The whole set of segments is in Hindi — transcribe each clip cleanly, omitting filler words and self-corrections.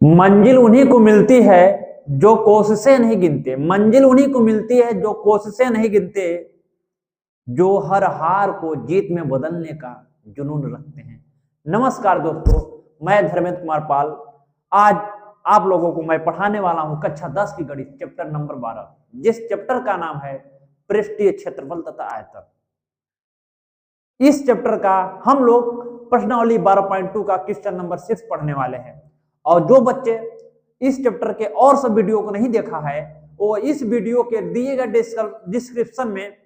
मंजिल उन्हीं को मिलती है जो कोशिशें नहीं गिनते। मंजिल उन्हीं को मिलती है जो कोशिशें नहीं गिनते, जो हर हार को जीत में बदलने का जुनून रखते हैं। नमस्कार दोस्तों, मैं धर्मेंद्र कुमार पाल। आज आप लोगों को मैं पढ़ाने वाला हूं कक्षा 10 की गणित चैप्टर नंबर 12, जिस चैप्टर का नाम है पृष्ठीय क्षेत्रफल तथा आयतन। इस चैप्टर का हम लोग प्रश्नावली 12.2 का क्वेश्चन नंबर 6 पढ़ने वाले हैं। और जो बच्चे इस चैप्टर के और सब वीडियो को नहीं देखा है, वो इस वीडियो के दिए गए डिस्क्रिप्शन में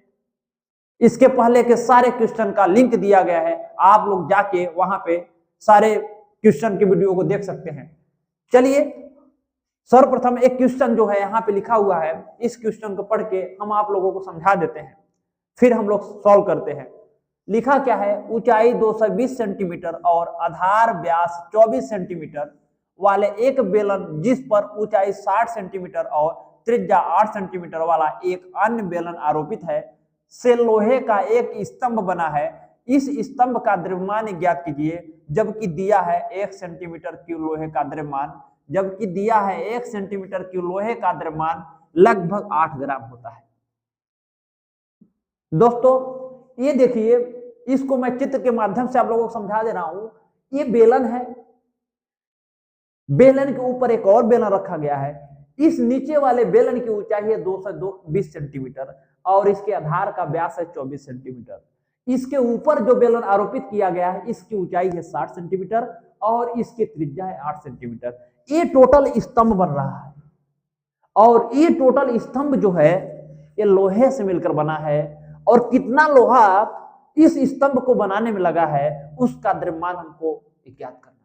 इसके पहले के सारे क्वेश्चन का लिंक दिया गया है। आप लोग जाके वहां पे सारे क्वेश्चन के वीडियो को देख सकते हैं। चलिए सर्वप्रथम एक क्वेश्चन जो है यहाँ पे लिखा हुआ है, इस क्वेश्चन को पढ़ के हम आप लोगों को समझा देते हैं, फिर हम लोग सॉल्व करते हैं। लिखा क्या है, ऊंचाई 220 सेंटीमीटर और आधार व्यास 24 सेंटीमीटर वाले एक बेलन जिस पर ऊंचाई 60 सेंटीमीटर और त्रिज्या 8 सेंटीमीटर वाला एक अन्य बेलन आरोपित है से लोहे का एक स्तंभ बना है। इस स्तंभ का द्रव्यमान ज्ञात कीजिए, जबकि दिया है 1 सेंटीमीटर क्यूब लोहे का द्रव्यमान, जबकि दिया है 1 सेंटीमीटर क्यूब लोहे का द्रव्यमान लगभग 8 ग्राम होता है। दोस्तों ये देखिए, इसको मैं चित्र के माध्यम से आप लोगों को समझा दे रहा हूं। ये बेलन है, बेलन के ऊपर एक और बेलन रखा गया है। इस नीचे वाले बेलन की ऊंचाई है 220 सेंटीमीटर और इसके आधार का व्यास है 24 सेंटीमीटर। इसके ऊपर जो बेलन आरोपित किया गया है, इसकी ऊंचाई है 60 सेंटीमीटर और इसकी त्रिज्या है 8 सेंटीमीटर। ये टोटल स्तंभ बन रहा है और ये टोटल स्तंभ जो है ये लोहे से मिलकर बना है। और कितना लोहा इस स्तंभ को बनाने में लगा है, उसका द्रव्यमान हमको ज्ञात करना है।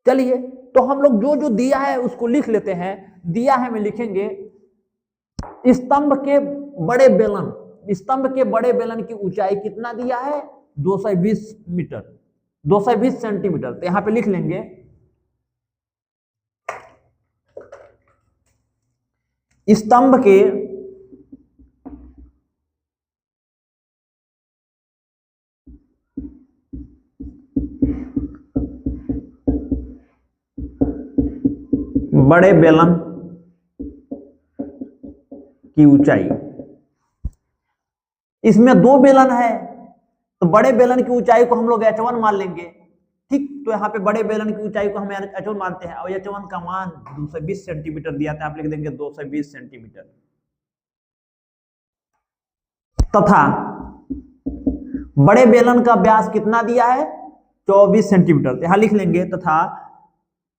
चलिए तो हम लोग जो जो दिया है उसको लिख लेते हैं। दिया है में लिखेंगे स्तंभ के बड़े बेलन, स्तंभ के बड़े बेलन की ऊंचाई कितना दिया है, 220 मीटर, 220 सेंटीमीटर। तो यहां पे लिख लेंगे स्तंभ के बड़े बेलन की ऊंचाई, इसमें दो बेलन है तो बड़े बेलन की ऊंचाई को हम लोग h1 मान लेंगे। ठीक, तो यहाँ पे बड़े बेलन की ऊंचाई को हम h1 मानते हैं और h1 का मान 220 सेंटीमीटर दिया था, आप लिख देंगे 220 सेंटीमीटर। तथा बड़े बेलन का व्यास कितना दिया है, 24 सेंटीमीटर। तो यहां लिख लेंगे तथा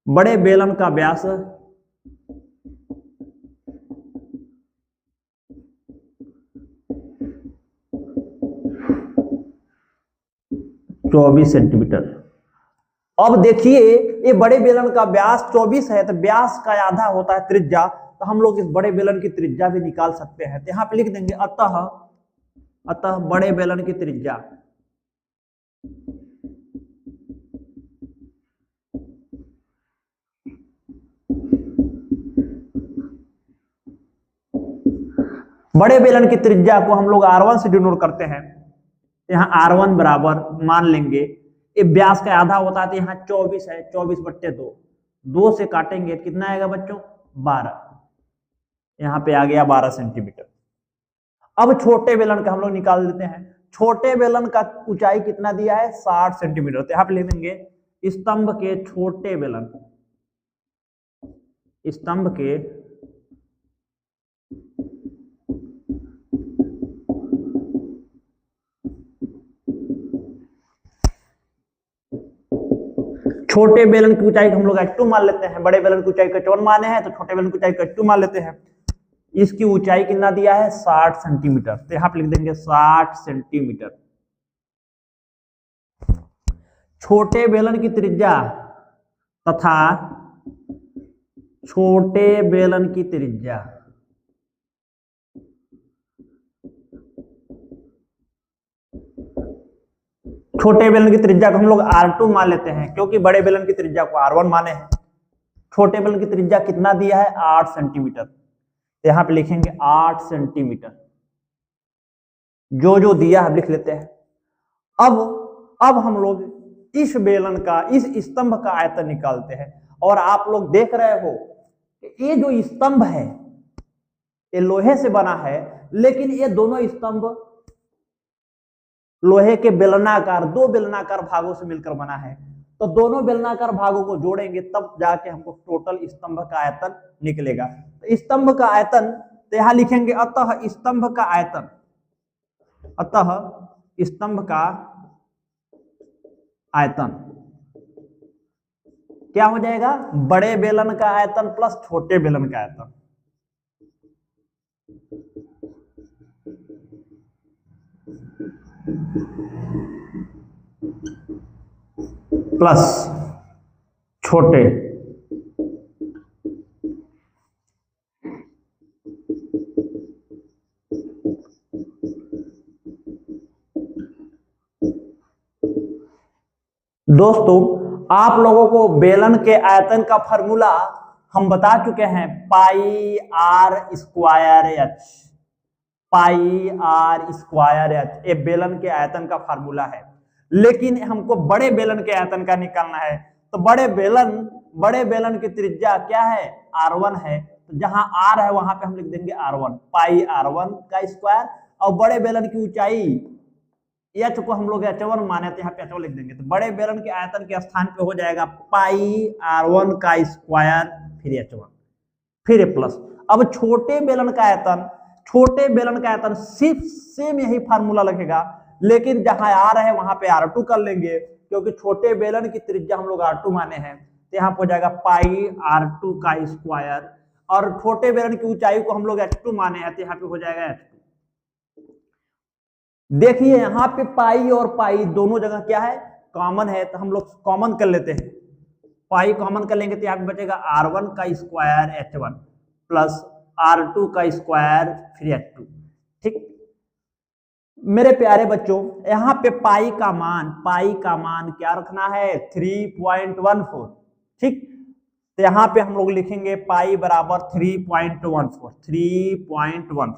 बड़े बेलन का व्यास 24 सेंटीमीटर। अब देखिए ये बड़े बेलन का व्यास 24 है, तो व्यास का आधा होता है त्रिज्या, तो हम लोग इस बड़े बेलन की त्रिज्या भी निकाल सकते हैं। तो यहां पे लिख देंगे अतः बड़े बेलन की त्रिज्या बड़े बेलन की त्रिज्या को हम लोग R1 से डिनोट करते हैं। यहाँ R1 बराबर मान लेंगे, ये व्यास का आधा होता है, तो यहाँ 24 है, 24/2, 2 से काटेंगे कितना आएगा बच्चों, 12। यहाँ पे आ गया 12 सेंटीमीटर। अब छोटे बेलन का हम लोग निकाल देते हैं। छोटे बेलन का ऊंचाई कितना दिया है, 60 सेंटीमीटर। तो यहाँ पे ले देंगे स्तंभ के छोटे बेलन, स्तंभ के छोटे बेलन की ऊंचाई को हम लोग h2 मान लेते हैं। बड़े बेलन की ऊंचाई को h1 माने हैं, तो छोटे बेलन की ऊंचाई को h2 मान लेते हैं। इसकी ऊंचाई कितना दिया है, 60 सेंटीमीटर। तो यहां पे लिख देंगे 60 सेंटीमीटर। छोटे बेलन की त्रिज्या तथा छोटे बेलन की त्रिज्या छोटे बेलन की त्रिज्या को हम लोग R2 मान लेते हैं, क्योंकि बड़े बेलन की त्रिज्या को R1 माने हैं। छोटे बेलन की त्रिज्या कितना दिया है, 8 सेंटीमीटर। यहां पे लिखेंगे 8 सेंटीमीटर। जो जो दिया है लिख लेते हैं। अब हम लोग इस बेलन का, इस स्तंभ का आयतन निकालते हैं। और आप लोग देख रहे हो कि ये जो स्तंभ है ये लोहे से बना है, लेकिन ये दोनों स्तंभ लोहे के बेलनाकार, दो बेलनाकार भागों से मिलकर बना है। तो दोनों बेलनाकार भागों को जोड़ेंगे तब जाके हमको टोटल स्तंभ का आयतन निकलेगा। तो स्तंभ का आयतन तो यहां लिखेंगे अतः स्तंभ का आयतन, अतः स्तंभ का आयतन क्या हो जाएगा, बड़े बेलन का आयतन प्लस छोटे बेलन का आयतन। प्लस छोटे दोस्तों आप लोगों को बेलन के आयतन का फॉर्मूला हम बता चुके हैं, pi r square h, pi r square h ये बेलन के आयतन का फार्मूला है। लेकिन हमको बड़े बेलन के आयतन का निकालना है, तो बड़े बेलन की त्रिज्या क्या है, R1 है। तो जहां R है वहां पे हम लिख देंगे R1, पाई R1 का स्क्वायर, और बड़े बेलन की ऊंचाई एच को हम लोग H1 माने तो यहाँ पे H1 लिख देंगे। तो बड़े बेलन के आयतन के स्थान पे हो जाएगा पाई R1 का स्क्वायर फिर H1 फिर प्लस। अब छोटे बेलन का आयतन सिर्फ सेम यही फार्मूला लगेगा, लेकिन जहां R है वहां पे R2 कर लेंगे, क्योंकि छोटे बेलन की त्रिज्या हम लोग R2 माने हैं। तो यहाँ पे हो जाएगा पाई R2 का स्क्वायर, और छोटे बेलन की ऊंचाई को हम लोग H2 माने हैं, तो यहाँ पे हो जाएगा H2। देखिए यहाँ पे पाई और पाई दोनों जगह क्या है, कॉमन है, तो हम लोग कॉमन कर लेते हैं। पाई कॉमन कर लेंगे तो यहाँ पे बचेगा R1 का स्क्वायर H1 प्लस R2 का स्क्वायर फिर H2। ठीक मेरे प्यारे बच्चों, यहाँ पे पाई का मान क्या रखना है, 3.14। ठीक, तो यहाँ पे हम लोग लिखेंगे पाई बराबर 3.14।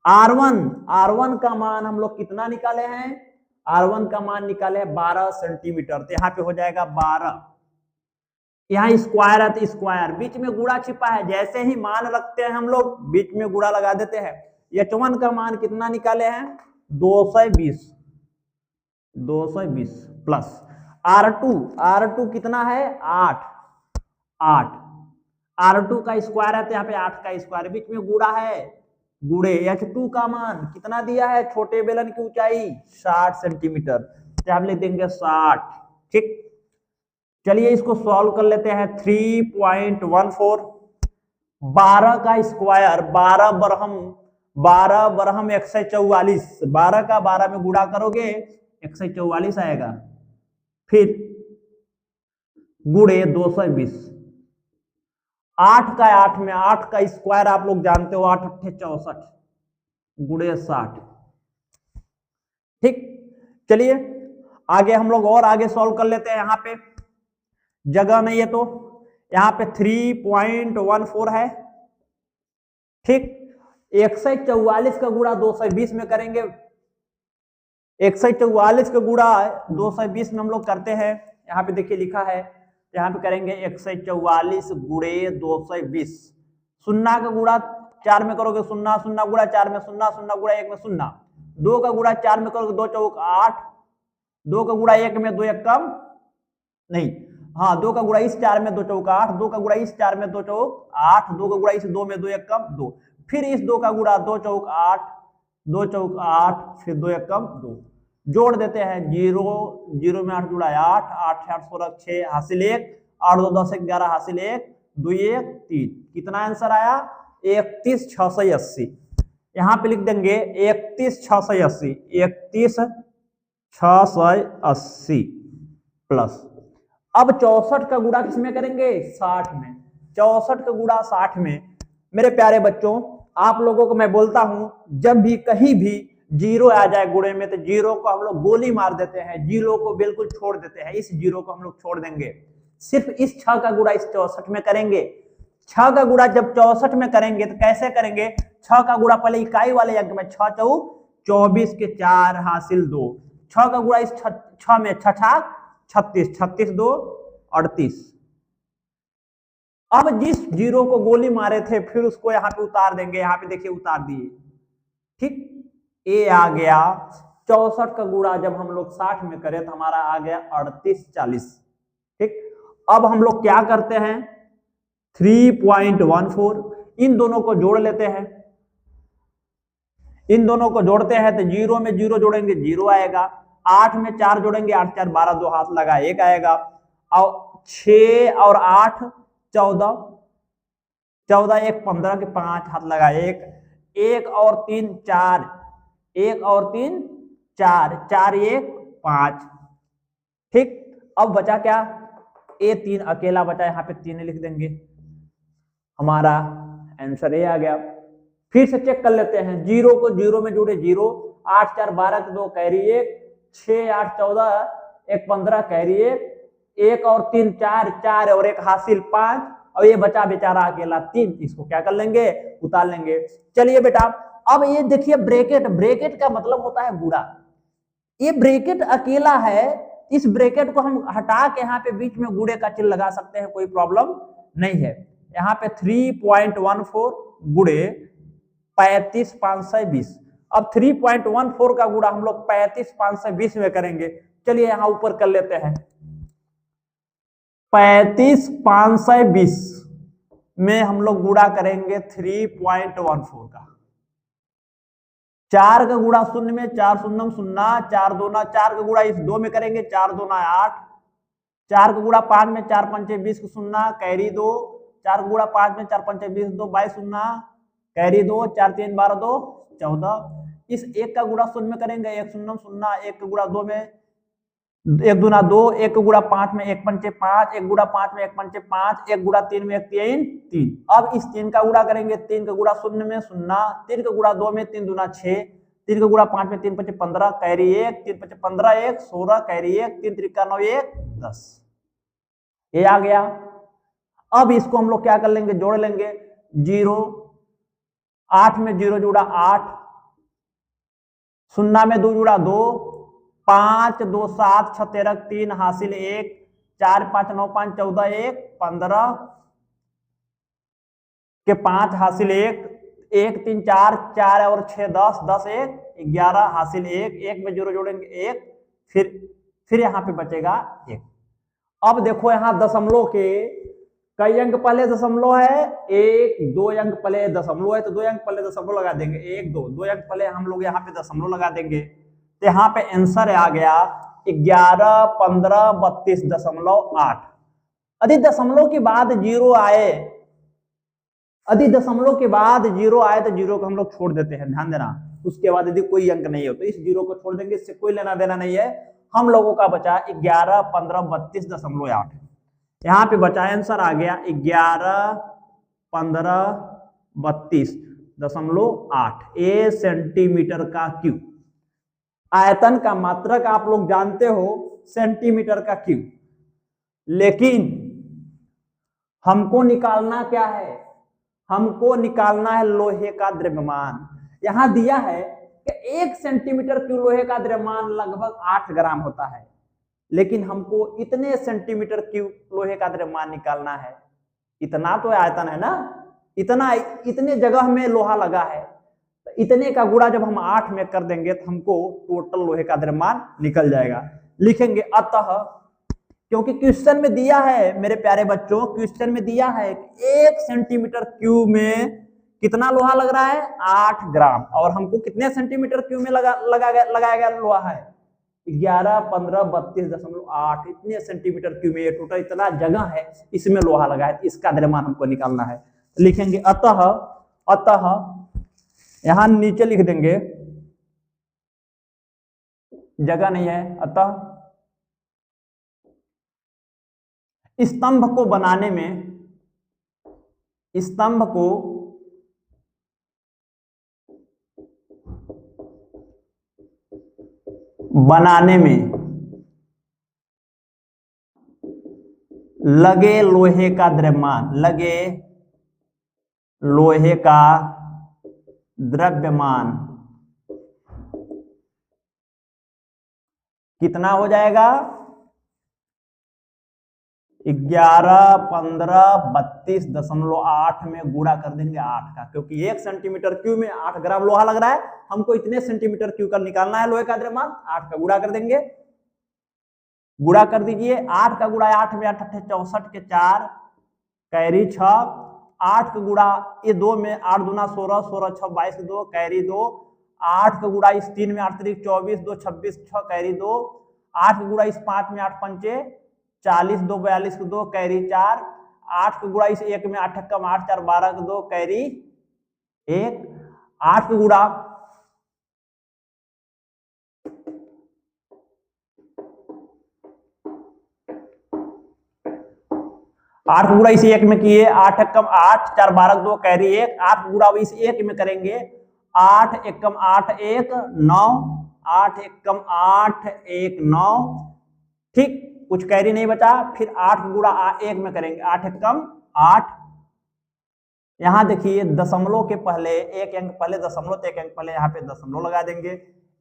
R1 का मान हम लोग कितना निकाले हैं, R1 का मान निकाले हैं 12 सेंटीमीटर। तो यहाँ पे हो जाएगा 12, यहाँ स्क्वायर है तो स्क्वायर, बीच में गुणा छिपा है, जैसे ही मान रखते हैं हम लोग बीच में गुणा लगा देते हैं। H1 का मान कितना निकाले हैं, 220 प्लस R2 कितना है, 8 R2 का स्क्वायर है तो यहाँ पे 8 का स्क्वायर, बीच में गुणा है, गुणे H2 का मान कितना दिया है, छोटे बेलन की ऊंचाई 60 सेंटीमीटर, तो हम लिख देंगे 60। ठीक, चलिए इसको सॉल्व कर लेते हैं। 3.14, 12 का स्क्वायर 12 बरहम 144, 12 का 12 में गुणा करोगे 144 आएगा, फिर गुणे 220, 8 का स्क्वायर आप लोग जानते हो, 8 8 64 गुणे 60। ठीक, चलिए आगे हम लोग और आगे सॉल्व कर लेते हैं। यहाँ पे जगह नहीं है तो यहाँ पे 3.14 है। ठीक, 144 का गुणा 220 में करेंगे, 144 का गुणा 220 में हम लोग करते हैं। यहाँ पे देखिए लिखा है, यहाँ पे करेंगे 144 गुणे 220, शून्य का गुणा 4 में करोगे 0, 0 गुणा 4 में 0, 0 गुणा 1 में 0, 2 का गुणा 4 में करोगे 2 चौक 8, 2 का गुणा 1 में 2 1 कम नहीं, हाँ 2 का गुणा इस 4 में 2 चौक 8, 2 का गुणा इस 4 में 2 चौक 8, 2 का गुणा इस 2 में 2 1 कम 2, फिर इस 2 का गुणा 2 चौक 8, 2 चौक 8, फिर 2 1 कम 2, जोड़ देते हैं 0 0 में 8 जुड़ा 8, 8 8 16 6 हासिल 1, 8 2 10 11 हासिल 1, 2 1 3, कितना आंसर आया, 31,680। यहाँ पे लिख देंगे 31,680, 31,680 प्लस। अब 64 का गुणा किसमें करेंगे, 60 में। 64 का गुणा 60 में। मेरे प्यारे बच्चों आप लोगों को मैं बोलता हूं, जब भी कहीं भी जीरो आ जाए गुणे में तो जीरो को हम लोग गोली मार देते हैं, जीरो को बिल्कुल छोड़ देते हैं। इस जीरो को हम लोग छोड़ देंगे, सिर्फ इस 6 का गुणा इस 64 में करेंगे। 6 का गुणा जब 64 में करेंगे तो कैसे करेंगे, 6 का गुणा पहले इकाई वाले अंक में 6 चौक 24 के 4 हासिल 2, 6 का गुणा इस 6 में 6 36, 36 2 38, अब जिस जीरो को गोली मारे थे फिर उसको यहाँ पे उतार देंगे, यहाँ पे देखिए उतार दिए, ठीक। ए आ गया 64 का गुणा जब हम लोग 60 में करें तो हमारा आ गया 3840, ठीक। अब हम लोग क्या करते हैं, 3.14 इन दोनों को जोड़ लेते हैं, इन दोनों को जोड़ते हैं तो जीरो में जीरो जोड़ेंगे जीरो आएगा, 8 में 4 जोड़ेंगे 8 4 12 दो हाथ लगा 1 आएगा, और 6 और 8 14, 14 1 15 के 5 हाथ लगा 1, 1 और 3 4, 1 और 3 4, 4 1 5, ठीक। अब बचा क्या, ए 3 अकेला बचा, यहाँ पे 3 लिख देंगे, हमारा आंसर ए आ गया। फिर से चेक कर लेते हैं, जीरो को जीरो में जोड़े जीरो, 8 4 12 के 2 कैरी 1, 6 8 14 1 15 कैरी 1, 1 और 3 4, 4 और 1 हासिल 5, और ये बचा बेचारा अकेला 3, इसको क्या कर लेंगे, उतार लेंगे। चलिए बेटा अब ये देखिए ब्रैकेट, ब्रैकेट का मतलब होता है गुणा, ये ब्रैकेट अकेला है, इस ब्रैकेट को हम हटा के यहाँ पे बीच में गुणे का चिन्ह लगा सकते हैं, कोई प्रॉब्लम नहीं है। यहाँ पे 3.14 गुणे 35,520, अब 3.14 का गुणा हम लोग 35,520 में करेंगे। चलिए यहाँ ऊपर कर लेते हैं, 35,520 में हम लोग गुणा करेंगे 3.14 का, 4 का गुणा शून्य में, 4 शून्यम शून्य, 4 दूना 4 का गुणा इस 2 में करेंगे, 4 दूना 8, 4 का गुणा 5 में, 4 पंचे 20 को शून्य कैरी 2, 4 का गुणा 5 में, 4 पंचे 20 2 22 शून्य कैरी 2, 4 3 12 2 14, इस 1 का गुणा शून्य में करेंगे, 1 शून्यम शून्य, 1 का गुणा 2 में 1 दूना 2, 1 का गुणा 5 में 1 पंचे 5, 1 गुणा 5 में 1 पंचे 5, 1 गुणा 3 में 1 3 3, अब इस 3 का गुणा करेंगे, 3 का गुणा शून्य में शून्य, 3 का गुणा 2 में 3 दूना 6, 3 का गुणा 5 में 3 पंचे 15 कैरी 1, 3 पंचे 15 1 16 कैरी 1, 3 त्रिका 9 1 10, ये आ गया। अब इसको हम लोग क्या कर लेंगे, जोड़ लेंगे, जीरो 8 में जीरो जुड़ा 8, शून्य में 2 जुड़ा 2, 5 2 7 6 13 3 हासिल 1, 4 5 9 5 14 1 15 के 5 हासिल 1, 1 3 4 4 और 6 10 10 1 11 हासिल 1, 1 में जीरो जोड़ेंगे 1, फिर यहाँ पे बचेगा 1। अब देखो यहाँ दशमलव के कई अंक पहले दशमलव है, 1 2 अंक पहले दशमलव है, तो 2 अंक पहले दशमलव लगा देंगे, 1 2 2 अंक पहले हम लोग यहाँ पे दशमलव लगा देंगे, तो यहाँ पे आंसर आ गया 11 15 32.8। यदि दशमलव के बाद जीरो आए, यदि दशमलव के बाद जीरो आए तो जीरो को हम लोग छोड़ देते हैं, ध्यान देना, उसके बाद यदि कोई अंक नहीं हो तो इस जीरो को छोड़ देंगे, इससे कोई लेना देना नहीं है। हम लोगों का बचा 11 15 32.8, यहाँ पे बचा आंसर आ गया 11 15 32.8, ए सेंटीमीटर का क्यूब। आयतन का मात्रक आप लोग जानते हो सेंटीमीटर का क्यूब, लेकिन हमको निकालना क्या है, हमको निकालना है लोहे का द्रव्यमान। यहां दिया है कि 1 सेंटीमीटर क्यूब लोहे का द्रव्यमान लगभग 8 ग्राम होता है, लेकिन हमको इतने सेंटीमीटर क्यूब लोहे का द्रव्यमान निकालना है। इतना तो आयतन है ना, इतना इतने जगह में लोहा लगा है, तो इतने का गुणा जब हम 8 में कर देंगे तो हमको टोटल लोहे का द्रव्यमान निकल जाएगा। लिखेंगे अतः, क्योंकि क्वेश्चन में दिया है मेरे प्यारे बच्चों, क्वेश्चन में दिया है 1 सेंटीमीटर क्यूब में कितना लोहा लग रहा है, 8 ग्राम, और हमको कितने सेंटीमीटर क्यूब में लगाया गया लोहा है, 11 15 32.8, इतने सेंटीमीटर क्यूब में, टोटल इतना जगह है इसमें लोहा लगा है, इसका द्रव्यमान हमको निकालना है। लिखेंगे अतः, अतः यहां नीचे लिख देंगे, जगह नहीं है, अतः स्तंभ को बनाने में, स्तंभ को बनाने में लगे लोहे का द्रव्यमान, लगे लोहे का द्रव्यमान कितना हो जाएगा, 11, 15, 32.8 में गुणा कर देंगे 8 का, क्योंकि 1 सेंटीमीटर क्यूब में 8 ग्राम लोहा लग रहा है, हमको इतने सेंटीमीटर क्यूब का निकालना है लोहे का द्रव्यमान। 8 का गुणा कर देंगे, गुणा कर दीजिए। 8 का गुणा 8 में 8 8 64 के 4 कैरी 6, 8 का गुणा ये 2 में 8 दूना 16, 16 6 22 के 2 कैरी 2, 8 का गुणा इस 3 में 8 3 24 2 26 6 कैरी 2, 8 का गुणा इस 5 में 8 5 40 2 42 के 2 कैरी 4, 8 का गुणा इस 1 में 8 कम 8 4 12 के 2 कैरी 1, 8 का गुणा 8 गुणा इस 1 में किए 8 कम 8 4 12 2 कैरी 1, 8 गुणा इस 1 में करेंगे 8 1 कम 8 1 9, 8 1 कम 8 1 9, ठीक, कुछ कैरी नहीं बचा। फिर 8 गुणा 1 में करेंगे 8 1 कम 8। यहां देखिए दशमलव के पहले एक अंक पहले दशमलव तो एक अंक पहले यहाँ पे दशमलव लगा देंगे।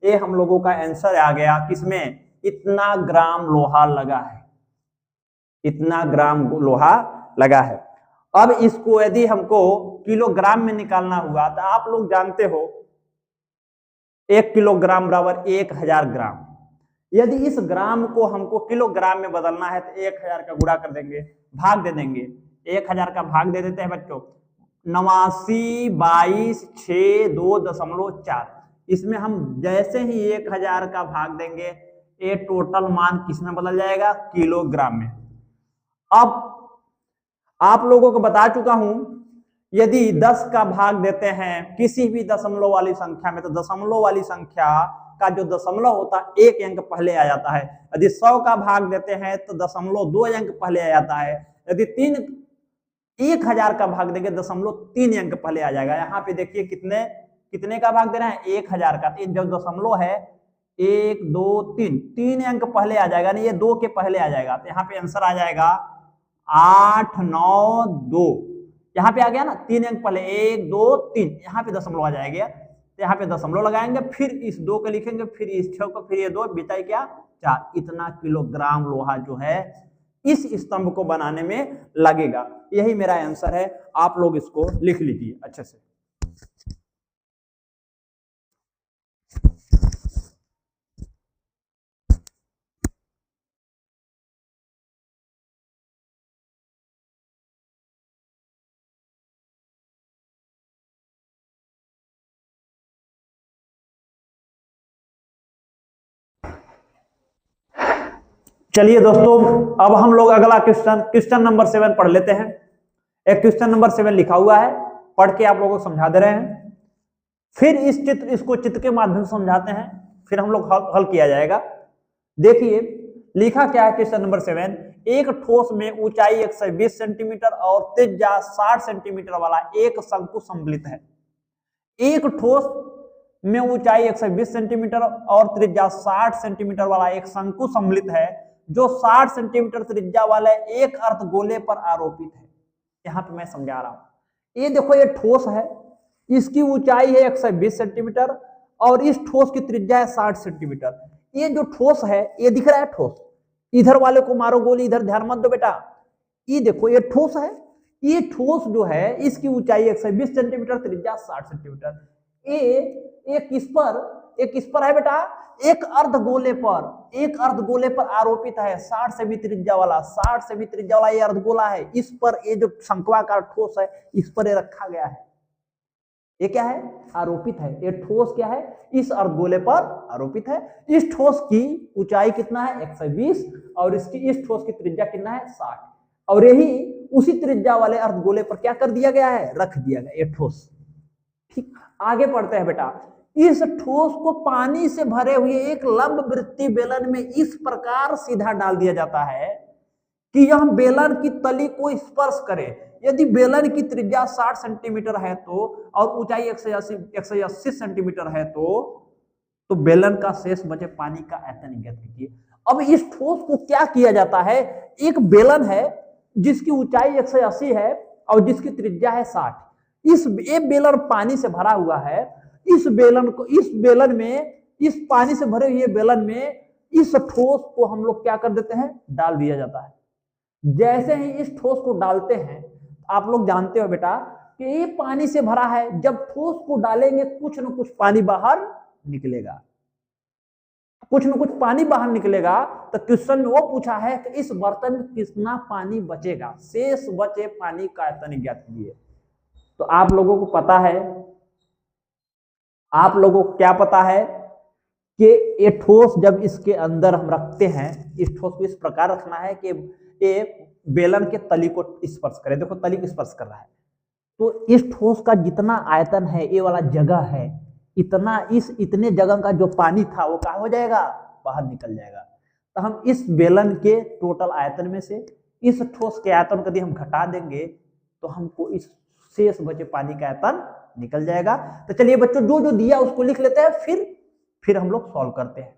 ये हम लोगों का आंसर आ गया, किसमें, इतना ग्राम लोहा लगा है, इतना ग्राम लोहा लगा है। अब इसको यदि हमको किलोग्राम में निकालना हुआ तो आप लोग जानते हो 1 किलोग्राम बराबर 1000 ग्राम। यदि इस ग्राम को हमको किलोग्राम में बदलना है तो 1000 का गुणा कर देंगे, भाग दे देंगे। 1000 का भाग दे देते हैं बच्चों, 89 22 6 2.4। इसमें हम जैसे ही 1000 का भाग देंगे ये टोटल मान किसमें बदल जाएगा, किलोग्राम में। अब आप लोगों को बता चुका हूं, यदि 10 का भाग देते हैं किसी भी दशमलव वाली संख्या में तो दशमलव वाली संख्या का जो दशमलव होता है 1 अंक पहले आ जाता है। यदि 100 का भाग देते हैं तो दशमलव 2 अंक पहले आ जाता है। यदि 1000 का भाग देंगे दशमलव 3 अंक पहले आ जाएगा। यहाँ पे देखिए कितने का भाग दे रहे हैं, 1000 का। जो दशमलव है 1 2 3 अंक पहले आ जाएगा, नहीं ये 2 के पहले आ जाएगा। तो यहाँ पे आंसर आ जाएगा 8 9 2। यहाँ पे आ गया ना, 3 अंक पहले 1 2 3, यहाँ पे दशमलव आ जाएगा। तो यहाँ पे दशमलव लगाएंगे, फिर इस 2 को लिखेंगे, फिर इस 6 को, फिर ये 2 बिताई क्या 4। इतना किलोग्राम लोहा जो है इस स्तंभ को बनाने में लगेगा। यही मेरा आंसर है, आप लोग इसको लिख लीजिए अच्छे से। चलिए दोस्तों, अब हम लोग अगला क्वेश्चन नंबर 7 पढ़ लेते हैं। एक क्वेश्चन नंबर 7 लिखा हुआ है, पढ़ के आप लोगों को समझा दे रहे हैं। फिर इसको चित्र के माध्यम से समझाते हैं, फिर हम लोग हल किया जाएगा। देखिए लिखा क्या है क्वेश्चन नंबर 7, एक ठोस में ऊंचाई 120 सेंटीमीटर और त्रिज्या 60 सेंटीमीटर वाला एक शंकु सम्मिलित है। एक ठोस में ऊंचाई 120 सेंटीमीटर और त्रिज्या 60 सेंटीमीटर वाला एक शंकु सम्मिलित है, जो 60 सेंटीमीटर त्रिज्या वाले एक अर्धगोले पर आरोपित है। यहां पे मैं समझा रहा हूं। ये देखो, ये ठोस है, इसकी ऊंचाई है 120 सेंटीमीटर और इस ठोस की त्रिज्या है 60 सेंटीमीटर। ये जो ठोस है, ये दिख रहा है ठोस, इधर वाले को मारो गोली, इधर ध्यान मत दो बेटा। ये देखो, ये ठोस है। ये ठोस जो है इसकी ऊंचाई 120 सेंटीमीटर, त्रिज्या 60 सेंटीमीटर। एक इस पर है बेटा, एक अर्धगोले पर आरोपित है 60 से भी त्रिज्या वाला, 60 से भी त्रिज्या वाला ये अर्धगोला है। इस पर ये जो शंक्वाकार ठोस है, इस पर ये रखा गया है। ये क्या है, आरोपित है। ये ठोस क्या है, इस अर्धगोले पर आरोपित है। इस ठोस की ऊंचाई कितना है 120 और इस ठोस की त्रिज्या कितना है 60, और यही उसी त्रिज्या वाले अर्धगोले पर क्या कर दिया गया है, रख दिया गया ये ठोस। ठीक, आगे पढ़ते हैं बेटा। इस ठोस को पानी से भरे हुए एक लंब वृत्तीय बेलन में इस प्रकार सीधा डाल दिया जाता है कि यह बेलन की तली को स्पर्श करे। यदि बेलन की त्रिज्या 60 सेंटीमीटर है तो और ऊंचाई 180 सेंटीमीटर है तो बेलन का शेष बचे पानी का आयतन ज्ञात कीजिए। अब इस ठोस को क्या किया जाता है, एक बेलन है जिसकी ऊंचाई 180 है और जिसकी त्रिज्या है 60। ये बेलन पानी से भरा हुआ है। इस पानी से भरे हुए बेलन में इस ठोस को हम लोग क्या कर देते हैं, डाल दिया जाता है। जैसे ही इस ठोस को डालते हैं, आप लोग जानते हो बेटा कि ये पानी से भरा है, जब ठोस को डालेंगे कुछ न कुछ पानी बाहर निकलेगा, कुछ न कुछ पानी बाहर निकलेगा। तो क्वेश्चन में वो पूछा है कि इस बर्तन में कितना पानी बचेगा, शेष बचे पानी का आयतन ज्ञात कीजिए। तो आप लोगों को पता है, आप लोगों को क्या पता है कि ये ठोस जब इसके अंदर हम रखते हैं, इस ठोस को इस प्रकार रखना है कि ये बेलन के तली को स्पर्श करे। देखो तली को स्पर्श कर रहा है, तो इस ठोस का जितना आयतन है, ये वाला जगह है, इतना इतने जगह का जो पानी था वो क्या हो जाएगा, बाहर निकल जाएगा। तो हम इस बेलन के टोटल आयतन में से इस ठोस के आयतन को यदि हम घटा देंगे तो हमको इस शेष बचे पानी का आयतन निकल जाएगा। तो चलिए बच्चों, जो जो दिया उसको लिख लेते हैं, फिर हम लोग सॉल्व करते हैं।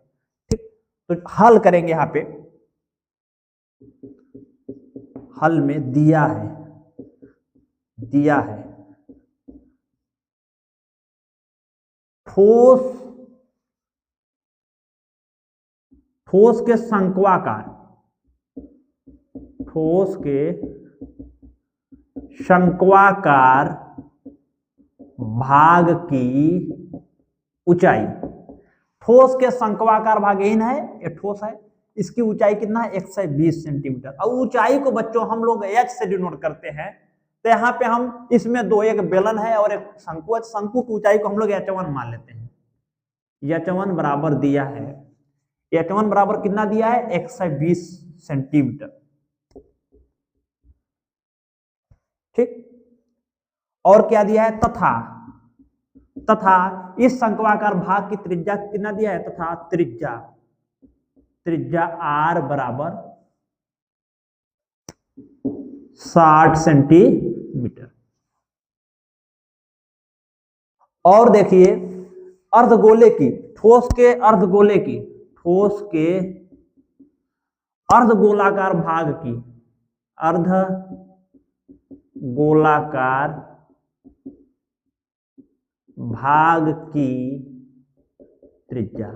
ठीक, तो हल करेंगे। यहां पे हल में दिया है ठोस के शंक्वाकार भाग की ऊंचाई, ठोस के शंक्वाकार भाग यही है, ये ठोस है, इसकी ऊंचाई कितना है 120 सेंटीमीटर। और ऊंचाई को बच्चों हम लोग h से डिनोट करते हैं। तो यहाँ पे हम इसमें दो, एक बेलन है और एक शंकु है, शंकु की ऊंचाई को हम लोग h1 मान लेते हैं। h1 बराबर दिया है, h1 बराबर कितना दिया है 120 सेंटीमीटर। ठीक, और क्या दिया है, तथा इस शंक्वाकार भाग की त्रिज्या कितना दिया है, तथा त्रिज्या r बराबर 60 सेंटीमीटर। और देखिए अर्धगोले की, ठोस के अर्धगोलाकार भाग की, अर्धगोलाकार भाग की त्रिज्या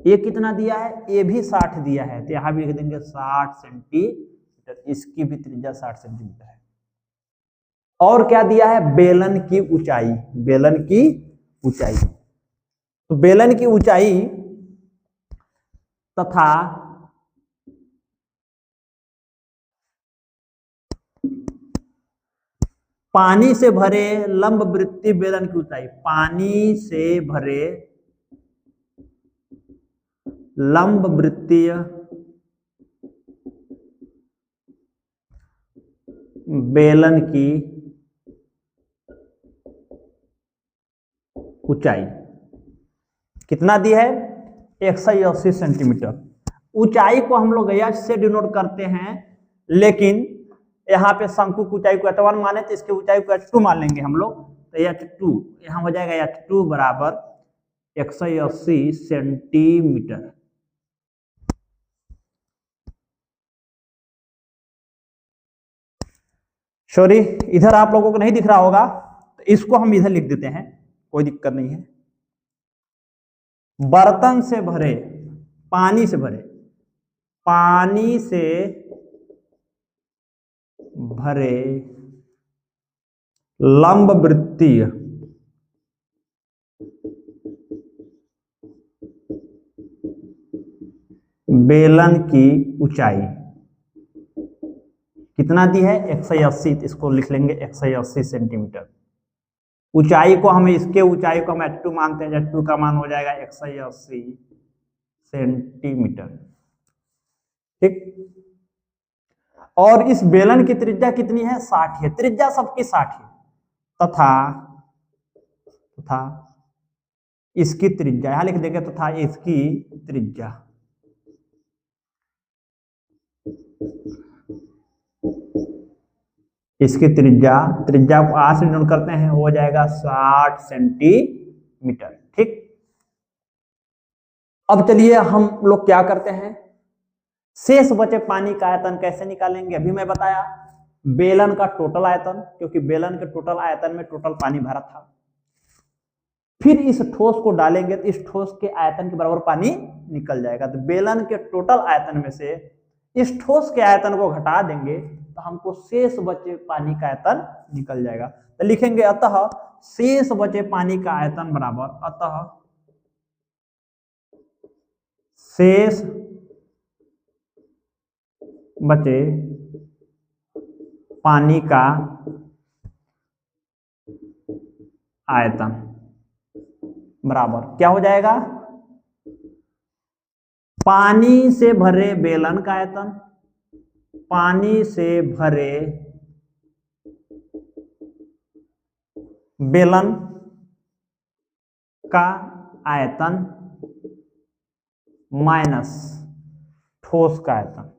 ये कितना दिया है, ये भी 60 दिया है, तो यहां भी लिख देंगे 60 सेंटीमीटर। इसकी भी त्रिज्या 60 सेंटीमीटर है। और क्या दिया है, बेलन की ऊंचाई, तो बेलन की ऊंचाई तथा पानी से भरे लंब वृत्तीय बेलन की ऊंचाई, पानी से भरे लंब वृत्तीय बेलन की ऊंचाई कितना दी है 180 सेंटीमीटर। ऊंचाई को हम लोग h से डिनोट करते हैं, लेकिन यहाँ पे शंकु की ऊंचाई को h1 माने तो इसकी ऊंचाई को h2 मान लेंगे हम लोग। तो h2 यहाँ हो जाएगा h2 बराबर 180 सेंटीमीटर। सॉरी, इधर आप लोगों को नहीं दिख रहा होगा, तो इसको हम इधर लिख देते हैं, कोई दिक्कत नहीं है। बर्तन से भरे, पानी से भरे लंब वृत्तीय बेलन की ऊंचाई कितना दी है 180, इसको लिख लेंगे 180 सेंटीमीटर। ऊंचाई को हम इसके ऊंचाई को हम h2 मानते हैं, h2 का मान हो जाएगा 180 सेंटीमीटर। ठीक, और इस बेलन की त्रिज्या कितनी है 60 है, त्रिज्या सबकी 60 है, तथा इसकी त्रिज्या यहां लिख देंगे, तथा इसकी त्रिज्या को r से डिनोट करते हैं, हो जाएगा 60 सेंटीमीटर। ठीक, अब चलिए हम लोग क्या करते हैं, शेष बचे पानी का आयतन कैसे निकालेंगे। अभी मैं बताया बेलन का टोटल आयतन, क्योंकि बेलन के टोटल आयतन में टोटल पानी भरा था। फिर इस ठोस को डालेंगे तो इस ठोस के आयतन के बराबर पानी निकल जाएगा। तो बेलन के टोटल आयतन में से इस ठोस के आयतन को घटा देंगे तो हमको शेष बचे पानी का आयतन निकल जाएगा। तो लिखेंगे अतः शेष बचे पानी का आयतन बराबर, अतः शेष बचे पानी का आयतन बराबर क्या हो जाएगा, पानी से भरे बेलन का आयतन, पानी से भरे बेलन का आयतन माइनस ठोस का आयतन।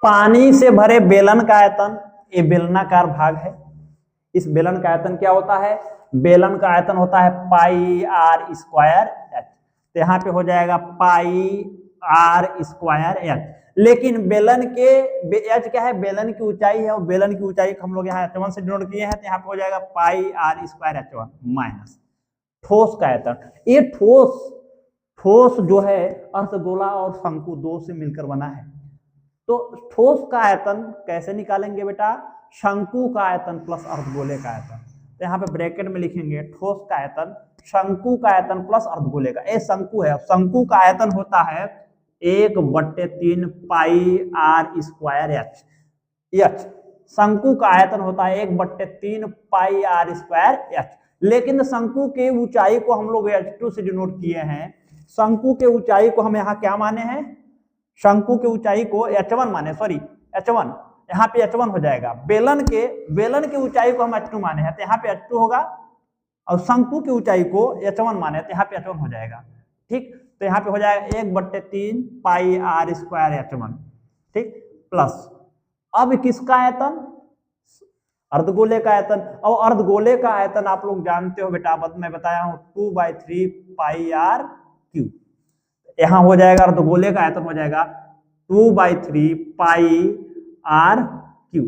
पानी से भरे बेलन का आयतन, ये बेलनाकार भाग है, इस बेलन का आयतन क्या होता है, बेलन का आयतन होता है पाई आर स्क्वायर एच। तो यहाँ पे हो जाएगा पाई आर स्क्वायर एच। लेकिन बेलन के एच क्या है, बेलन की ऊंचाई है, और बेलन की ऊंचाई हम लोग यहाँ h1 से डिनोट किए हैं, तो यहाँ पे हो जाएगा पाई आर स्क्वायर h1 माइनस ठोस का आयतन। ये ठोस जो है अर्धगोला और शंकु दो से मिलकर बना है। तो ठोस का आयतन कैसे निकालेंगे बेटा, शंकु का आयतन प्लस अर्धगोले का आयतन। तो यहाँ पे ब्रैकेट में लिखेंगे ठोस का आयतन शंकु का आयतन प्लस अर्धगोले का। ये शंकु है, शंकु का आयतन होता है 1/3 पाई आर स्क्वायर एच। शंकु का आयतन होता है 1/3 पाई आर स्क्वायर एच। लेकिन शंकु के ऊंचाई को हम लोग h2 से डिनोट किए हैं। शंकु के ऊंचाई को हम यहाँ क्या माने हैं, शंकु के ऊंचाई को h1 माने, सॉरी h1, यहाँ पे h1 हो जाएगा। बेलन के ऊंचाई को हम h2 माने हैं, तो यहाँ पे h2 होगा, और शंकु की ऊंचाई को h1 माने तो यहाँ पे h1 हो जाएगा। ठीक, तो यहाँ पे हो जाएगा 1/3 पाई आर स्क्वायर h1। ठीक, प्लस अब किसका आयतन, अर्धगोले का आयतन। और अर्धगोले का आयतन आप लोग जानते हो बेटा, मैं बताया हूं 2/3 पाई आर क्यू। यहां हो जाएगा अर्धगोले का आयतन हो जाएगा 2/3 पाई आर क्यू।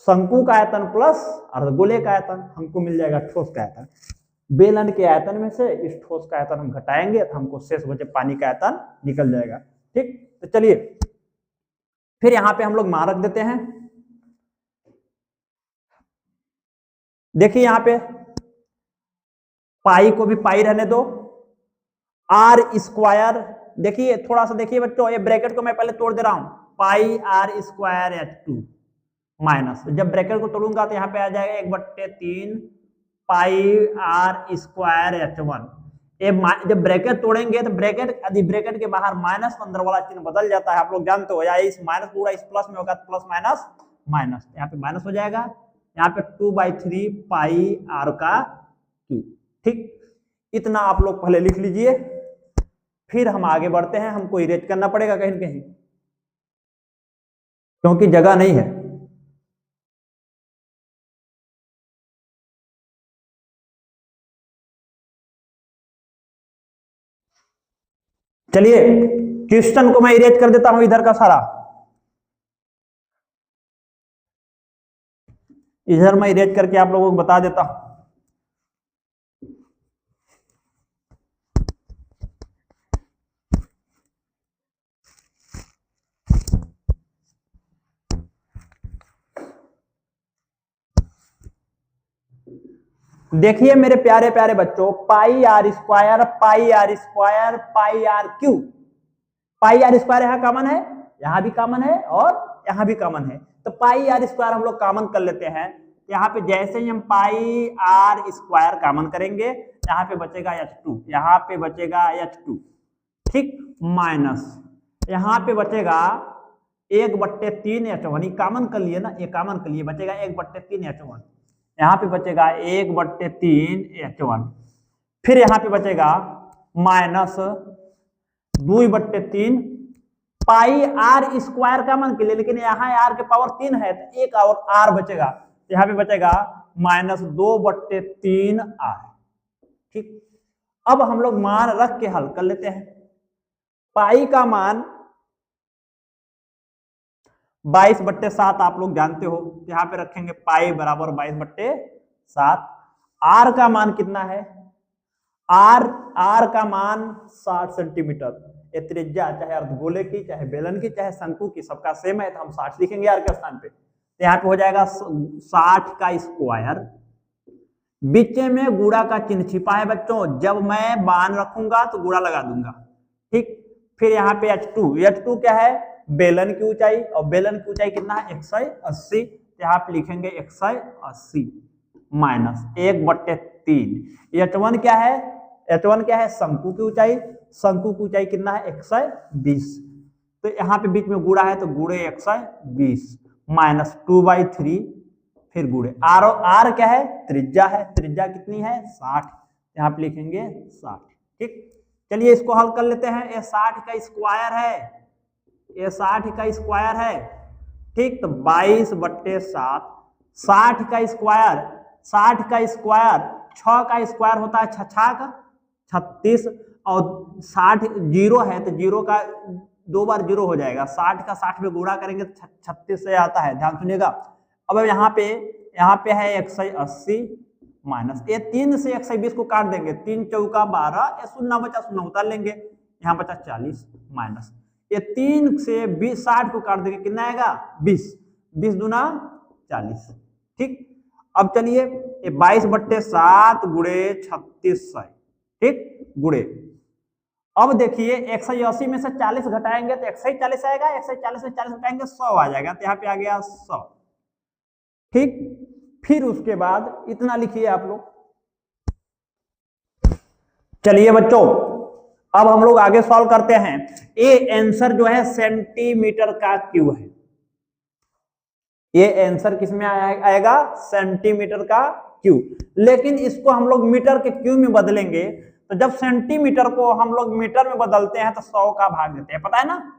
शंकु का आयतन प्लस अर्धगोले का आयतन, हमको मिल जाएगा ठोस का आयतन। बेलन के आयतन में से इस ठोस का आयतन हम घटाएंगे तो हमको शेष बचे पानी का आयतन निकल जाएगा। ठीक, तो चलिए फिर यहां पे हम लोग मान रख देते हैं। देखिए यहां पे पाई को भी पाई रहने दो, आर स्क्वायर, देखिए थोड़ा सा देखिए बच्चों, ये ब्रैकेट को मैं पहले तोड़ दे रहा हूं, पाई आर स्क्वायर h2 माइनस, जब ब्रैकेट को तोड़ूंगा तो यहाँ पे आ जाएगा 1/3 पाई आर स्क्वायर h1। ये जब ब्रैकेट तोड़ेंगे तो ब्रैकेट के बाहर माइनस अंदर वाला चिन्ह बदल जाता है, आप लोग जानते हो, या इस माइनस पूरा इस प्लस में होगा, प्लस माइनस माइनस, यहाँ पे माइनस हो जाएगा, यहाँ पे 2/3 पाई आर का क्यू। ठीक, इतना आप लोग पहले लिख लीजिए, फिर हम आगे बढ़ते हैं। हमको इरेज करना पड़ेगा कहीं न कहीं, क्योंकि जगह नहीं है। चलिए क्वेश्चन को मैं इरेज कर देता हूं इधर का सारा, इधर मैं इरेज करके आप लोगों को बता देता हूं। देखिए मेरे प्यारे प्यारे बच्चों, pi r square pi r square pi r cube, pi r square यहाँ कॉमन है, यहाँ भी कॉमन है और यहाँ भी कॉमन है, तो पाई आर स्क्वायर हम लोग कॉमन कर लेते हैं। यहाँ पे जैसे ही हम पाई आर स्क्वायर कॉमन करेंगे, यहाँ पे बचेगा h2, यहाँ पे बचेगा h2, ठीक, माइनस यहाँ पे बचेगा 1/3 h1, कॉमन कर लिए ना, ये कॉमन कर लिए, बचेगा 1/3 h1, यहाँ पे बचेगा 1/3 h1, फिर यहाँ पे बचेगा minus 2/3 pi r square common के लिए, लेकिन यहाँ आर के पावर 3 है तो एक और आर बचेगा, यहाँ पे बचेगा माइनस 2/3 आर। ठीक, अब हम लोग मान रख के हल कर लेते हैं। पाई का मान 22/7 आप लोग जानते हो, यहां पे रखेंगे पाई बराबर 22/7। आर का मान कितना है, आर का मान 60 सेंटीमीटर। ये त्रिज्या चाहे अर्धगोले की, चाहे बेलन की, चाहे शंकु की, सबका सेम है, तो हम 60 लिखेंगे आर के स्थान पे। तो यहाँ पे हो जाएगा 60 का स्क्वायर। बीच में गुणा का चिन्ह छिपा है बच्चों, जब मैं बाण रखूंगा तो गुणा लगा दूंगा, ठीक। फिर यहाँ पे H2 क्या है, बेलन की ऊंचाई, और बेलन की ऊंचाई कितना है 180। यहाँ पे लिखेंगे 180 माइनस 1/3। H1 क्या है, H1 क्या है, शंकु की ऊंचाई, शंकु की ऊंचाई कितना है 120। तो यहाँ पे बीच में गुणा है तो गुणे 120 माइनस 2/3, फिर गुणे आर क्या है, त्रिज्या है, त्रिज्या कितनी है 60, यहाँ पे लिखेंगे 60, ठीक। चलिए इसको हल कर लेते हैं। ये 60 का स्क्वायर है, ये 60 का स्क्वायर है, ठीक। तो 22/7, 60 का स्क्वायर, 60 का स्क्वायर 6 का स्क्वायर होता है 6 का 36, और 60 जीरो है तो जीरो का 2 बार जीरो हो जाएगा, 60 का 60 में गुणा करेंगे तो 36 से आता है, ध्यान सुनिएगा। अब यहाँ पे है 180 माइनस, ये 3 से 120 को काट देंगे, 3 चौका 12, ये शून्य बचा, शून्य उतार लेंगे, यहाँ बचा 40 माइनस, ये 3 से 20 60 को काट देंगे, कितना आएगा 20, 20 दूना 40, ठीक। अब चलिए ये 22/7 गुणे 36, ठीक, गुणे। अब देखिए 180 में से 40 घटाएंगे तो 140 आएगा, 140 में 40 घटाएंगे 100 आ जाएगा, तो यहाँ पे आ गया 100, ठीक। फिर उसके बाद इतना लिखिए आप लोग। चलिए बच्चों अब हम लोग आगे सॉल्व करते हैं। ये आंसर जो है सेंटीमीटर का क्यू है, ये आंसर किस में आएगा, सेंटीमीटर का क्यू। लेकिन इसको हम लोग मीटर के क्यू में बदलेंगे, तो जब सेंटीमीटर को हम लोग मीटर में बदलते हैं तो 100 का भाग देते हैं, पता है ना।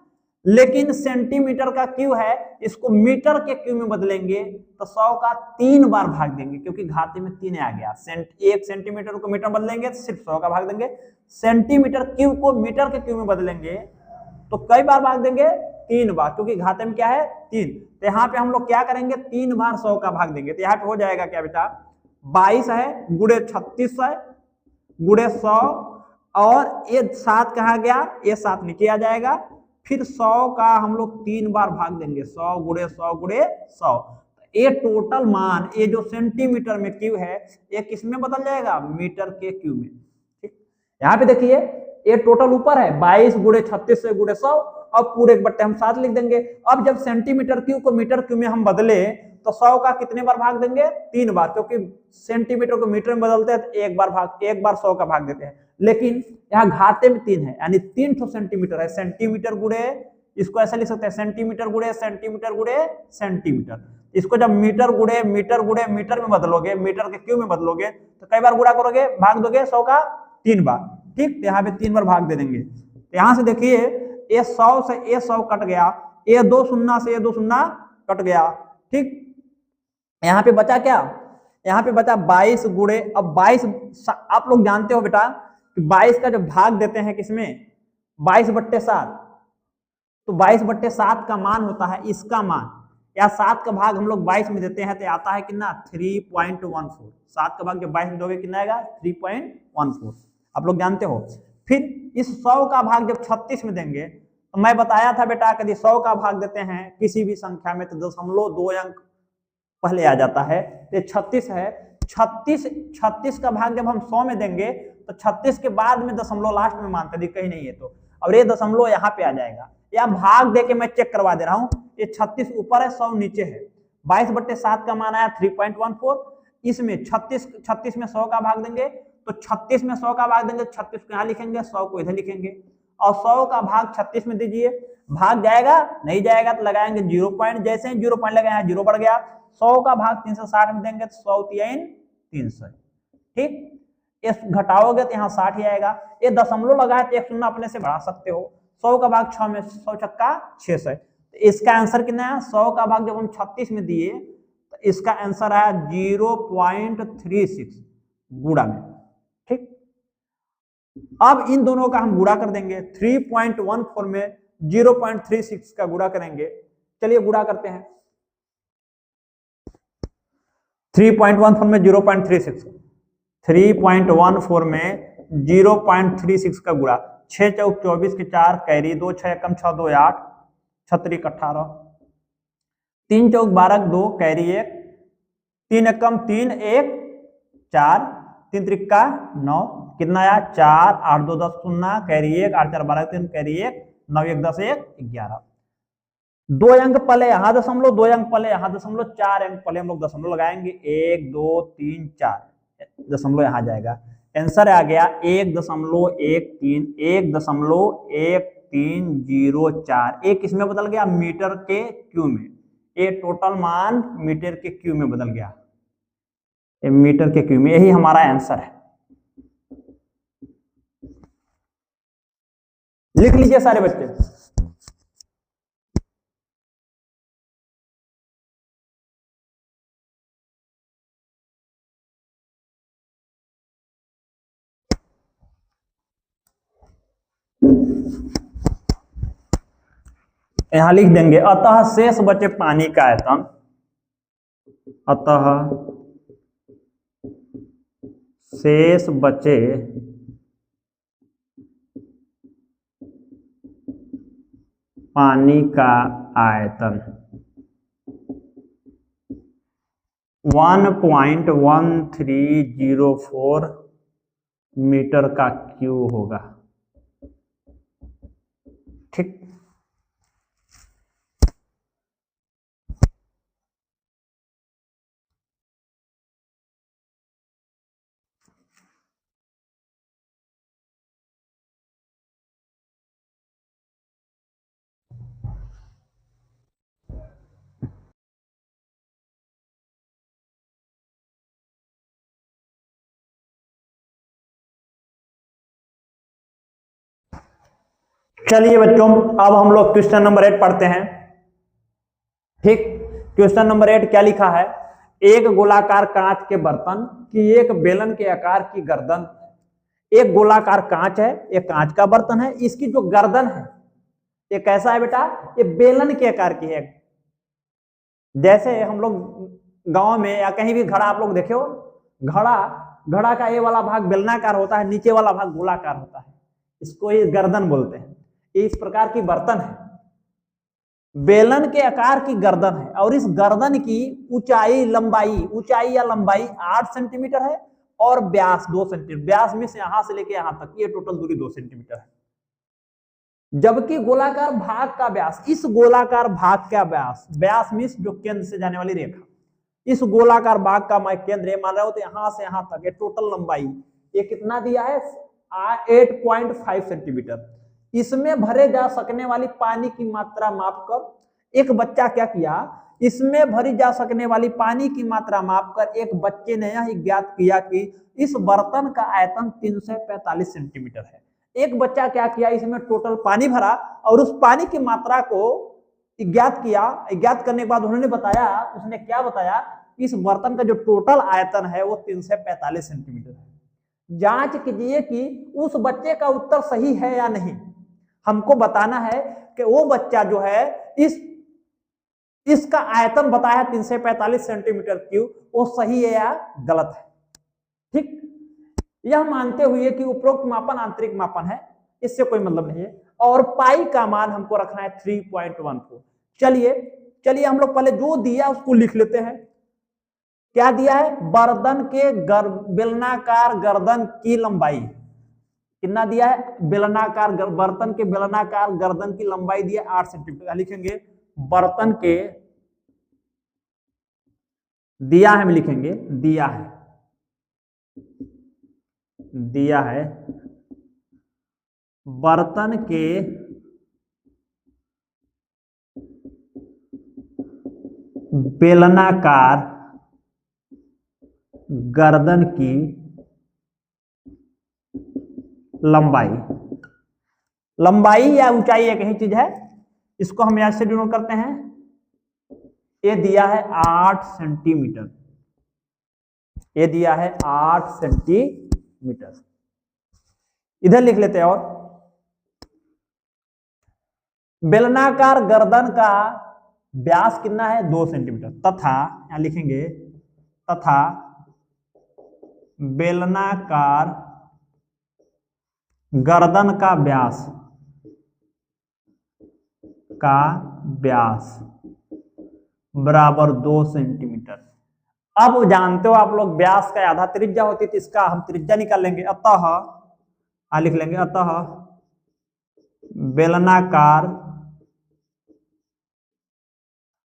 लेकिन सेंटीमीटर का क्यू है, इसको मीटर के क्यू में बदलेंगे तो 100 का 3 बार भाग देंगे, क्योंकि घाते में 3 आ गया। 1 सेंटीमीटर को मीटर बदलेंगे तो सिर्फ 100 का भाग देंगे, सेंटीमीटर क्यू को मीटर के क्यू में बदलेंगे तो कई बार भाग देंगे, 3 बार, क्योंकि घाते में क्या है 3। तो यहाँ पे हम लोग क्या करेंगे, 3 बार 100 का भाग देंगे। तो यहाँ पे हो जाएगा क्या बेटा, 22 है गुणे 36 है गुणे 100, और ये 7 कहाँ गया, ये 7 नीचे आ जाएगा। फिर 100 का हम लोग 3 बार भाग देंगे, 100 गुणे 100 गुणे 100। ये टोटल मान, ये जो सेंटीमीटर में क्यू है, ये किस में बदल जाएगा, मीटर के क्यू में, ठीक। यहाँ पे देखिए ये टोटल ऊपर है 22 गुणे 36 से गुणे 100, अब पूरे एक बट्टे हम 7 लिख देंगे। अब जब सेंटीमीटर क्यू को मीटर क्यू में हम बदले तो 100 का कितने बार भाग देंगे, 3 बार, क्योंकि सेंटीमीटर को मीटर में बदलते हैं तो एक बार 100 का भाग देते हैं। लेकिन यहाँ घाते में 3 है, यानी 3 सेंटीमीटर है, सेंटीमीटर गुणे, इसको ऐसा लिख सकते हैं सेंटीमीटर गुणे सेंटीमीटर गुणे सेंटीमीटर। इसको जब मीटर गुणे मीटर गुणे मीटर में बदलोगे, मीटर के क्यू में बदलोगे तो कई बार गुणा करोगे, भाग दोगे 100 का 3 बार, ठीक। यहाँ पे 3 बार भाग दे देंगे। यहाँ से देखिए ये 100 से ये 100 कट गया, ये 2 शून्य से ये 2 शून्य कट गया, ठीक। यहाँ पे बचा क्या, यहाँ पे बचा 22 गुणे, अब 22 आप लोग जानते हो बेटा कि 22 का जब भाग देते हैं किसमें, 22/7, तो 22/7 का मान होता है इसका मान, या 7 का भाग हम लोग 22 में देते हैं तो आता है कितना 3.14। 7 का भाग जब 22 में दोगे कितना आएगा 3.14, आप लोग जानते हो। फिर इस 100 का भाग जब 36 में देंगे, तो मैं बताया था बेटा यदि 100 का भाग देते हैं किसी भी संख्या में तो 0.2 अंक पहले आ जाता है, तो 36 है, 36 का भाग जब हम 100 में देंगे तो 36 के बाद में दशमलव लास्ट में मानते दी कहीं नहीं है तो, और ये दशमलव यहाँ पे आ जाएगा, या भाग देके मैं चेक करवा दे रहा हूँ, ये 36 ऊपर है 100 नीचे है। 22/7 का मान आया 3.14, इसमें 36 में 100 का भाग देंगे तो 36 में 100 का भाग देंगे, 36 को यहाँ लिखेंगे 100 को इधर लिखेंगे, और 100 का भाग 36 में दीजिए, भाग जाएगा नहीं जाएगा तो लगाएंगे 0 पॉइंट, जैसे ही 0 पॉइंट लगाया 0 बढ़ गया। 100 का भाग 360 में देंगे तो 100 3 300, ठीक। ये घटाओगे तो यहाँ 60 ही आएगा, ये दशमलव लगाए तो एक शून्य अपने से बढ़ा सकते हो। 100 का भाग 6 में 100 छक्का 600, तो इसका आंसर कितना है, 100 का भाग जब हम 36 में दिए तो इसका आंसर आया 0.36 गुणा में, ठीक। अब इन दोनों का हम गुणा कर देंगे। 3.14 में 0.36 का गुणा करेंगे। चलिए गुणा करते हैं। 3.14 में 0.36, 3.14 में 0.36 का गुणा। 6 चौक 24 के 4 कैरी 2 6 एकम 6 2 8 छत्रिक 18 3 चौक 12 2 कैरी 1 3 एकम 3 1 4 3 त्रिक्का 9 कितना आया 4 8 2 10 0 कैरी 1 8 4 12 3 कैरी 1 9 1 10 1 11। 2 अंक पहले यहां दशमलव, 2 अंक पहले यहां दशमलव, 4 अंक पहले हम लोग दशमलव लगाएंगे। 1 2 3 4 दशमलव यहां जाएगा। आंसर आ गया 1.1304। एक किसमें बदल गया मीटर के क्यू में। ये टोटल मान मीटर के क्यू में बदल गया, मीटर के क्यू में। यही हमारा आंसर है। लिख लीजिए सारे बच्चे। यहां लिख देंगे अतः शेष बचे पानी का आयतन, अतः शेष बचे पानी का आयतन 1.1304 मीटर का क्यूब होगा। ठीक, चलिए बच्चों अब हम लोग क्वेश्चन नंबर 8 पढ़ते हैं। ठीक, क्वेश्चन नंबर 8 क्या लिखा है। एक गोलाकार कांच के बर्तन की एक बेलन के आकार की गर्दन। एक गोलाकार कांच है, एक कांच का बर्तन है, इसकी जो गर्दन है ये कैसा है बेटा, ये बेलन के आकार की है। जैसे हम लोग गांव में या कहीं भी घड़ा आप लोग देखे हो, घड़ा का ये वाला भाग बेलनाकार होता है, नीचे वाला भाग गोलाकार होता है, इसको ये गर्दन बोलते हैं। ये इस प्रकार की बर्तन है, बेलन के आकार की गर्दन है और इस गर्दन की ऊंचाई या लंबाई 8 सेंटीमीटर है और व्यास 2 सेंटीमीटर। व्यास में से यहां से लेके यहां तक ये टोटल दूरी 2 सेंटीमीटर है। जबकि गोलाकार भाग का व्यास, इस गोलाकार भाग का व्यास मीन्स जो केंद्र से जाने वाली रेखा, इस गोलाकार भाग का मैं केंद्र मान रहा हूं तो यहां से यहां तक ये टोटल लंबाई ये कितना दिया है 8.5 सेंटीमीटर। इसमें भरे जा सकने वाली पानी की मात्रा मापकर एक बच्चा क्या किया, इसमें भरी जा सकने वाली पानी की मात्रा मापकर एक बच्चे ने यह ज्ञात किया कि इस बर्तन का आयतन 345 सेंटीमीटर है। एक बच्चा क्या किया, इसमें टोटल पानी भरा और उस पानी की मात्रा को ज्ञात किया। ज्ञात करने के बाद उन्होंने बताया, उसने क्या बताया, इस बर्तन का जो टोटल आयतन है वो 345 सेंटीमीटर है। जांच कीजिए कि उस बच्चे का उत्तर सही है या नहीं। हमको बताना है कि वो बच्चा जो है इसका आयतन बताया 345 सेंटीमीटर क्यूब, वो सही है या गलत है। ठीक, यह मानते हुए कि उपरोक्त मापन आंतरिक मापन है, इससे कोई मतलब नहीं है, और पाई का मान हमको रखना है 3.14। चलिए हम लोग पहले जो दिया उसको लिख लेते हैं। क्या दिया है, बर्तन के बेलनाकार गर्दन की लंबाई कितना दिया है, बेलनाकार बर्तन के बेलनाकार गर्दन की लंबाई दिया 8 सेंटीमीटर। लिखेंगे बर्तन के दिया है, हम लिखेंगे दिया है बर्तन के बेलनाकार गर्दन की लंबाई या ऊंचाई एक ही चीज है, इसको हम यहां से डिनोट करते हैं। ये दिया है 8 सेंटीमीटर, ये दिया है 8 सेंटीमीटर। इधर लिख लेते हैं। और बेलनाकार गर्दन का व्यास कितना है? 2 सेंटीमीटर। तथा, यहां लिखेंगे, तथा बेलनाकार गर्दन का व्यास बराबर 2 सेंटीमीटर। अब जानते हो आप लोग, व्यास का आधा त्रिज्या होती है, तो इसका हम त्रिज्या निकाल लेंगे। अतः लिख लेंगे, अतः बेलनाकार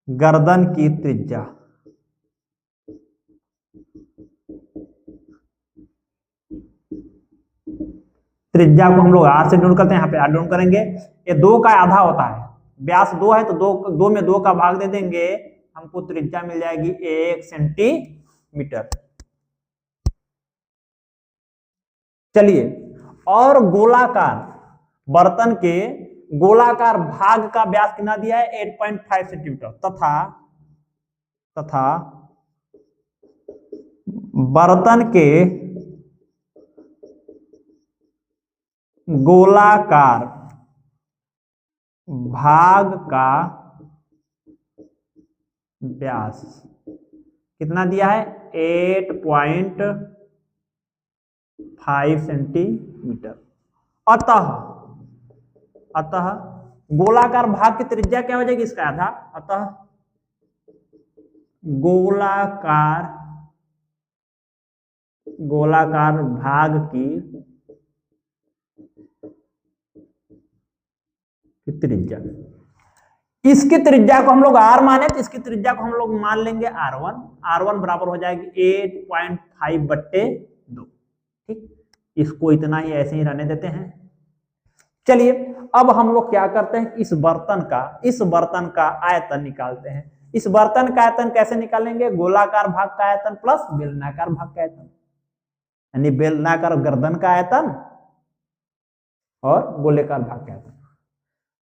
गर्दन की त्रिज्या को हम लोग आर से डिनोट करते हैं। यहाँ पे आर डिनोट करेंगे। ये 2 का आधा होता है, व्यास 2 है तो 2 में 2 का भाग दे देंगे, हमको त्रिज्या मिल जाएगी 1 सेंटीमीटर। चलिए, और गोलाकार बर्तन के गोलाकार भाग का व्यास कितना दिया है? 8.5 सेंटीमीटर। तथा बर्तन के गोलाकार भाग का व्यास कितना दिया है? 8.5 सेंटीमीटर। अतः गोलाकार भाग की त्रिज्या क्या हो जाएगी? इसका आधा। अतः गोलाकार भाग की त्रिज्या, इसकी त्रिज्या को हम लोग आर माने, तो इसकी त्रिज्या को हम लोग मान लेंगे R1 बराबर हो जाएगी 8.5 बट्टे 2। ठीक, इसको इतना ही ऐसे ही रहने देते हैं। चलिए, अब हम लोग क्या करते हैं, इस बर्तन का आयतन निकालते हैं। इस बर्तन का आयतन कैसे निकालेंगे? गोलाकार भाग का आयतन प्लस बेलनाकार भाग का आयतन, यानी बेलनाकार गर्दन का आयतन और गोलाकार भाग का आयतन।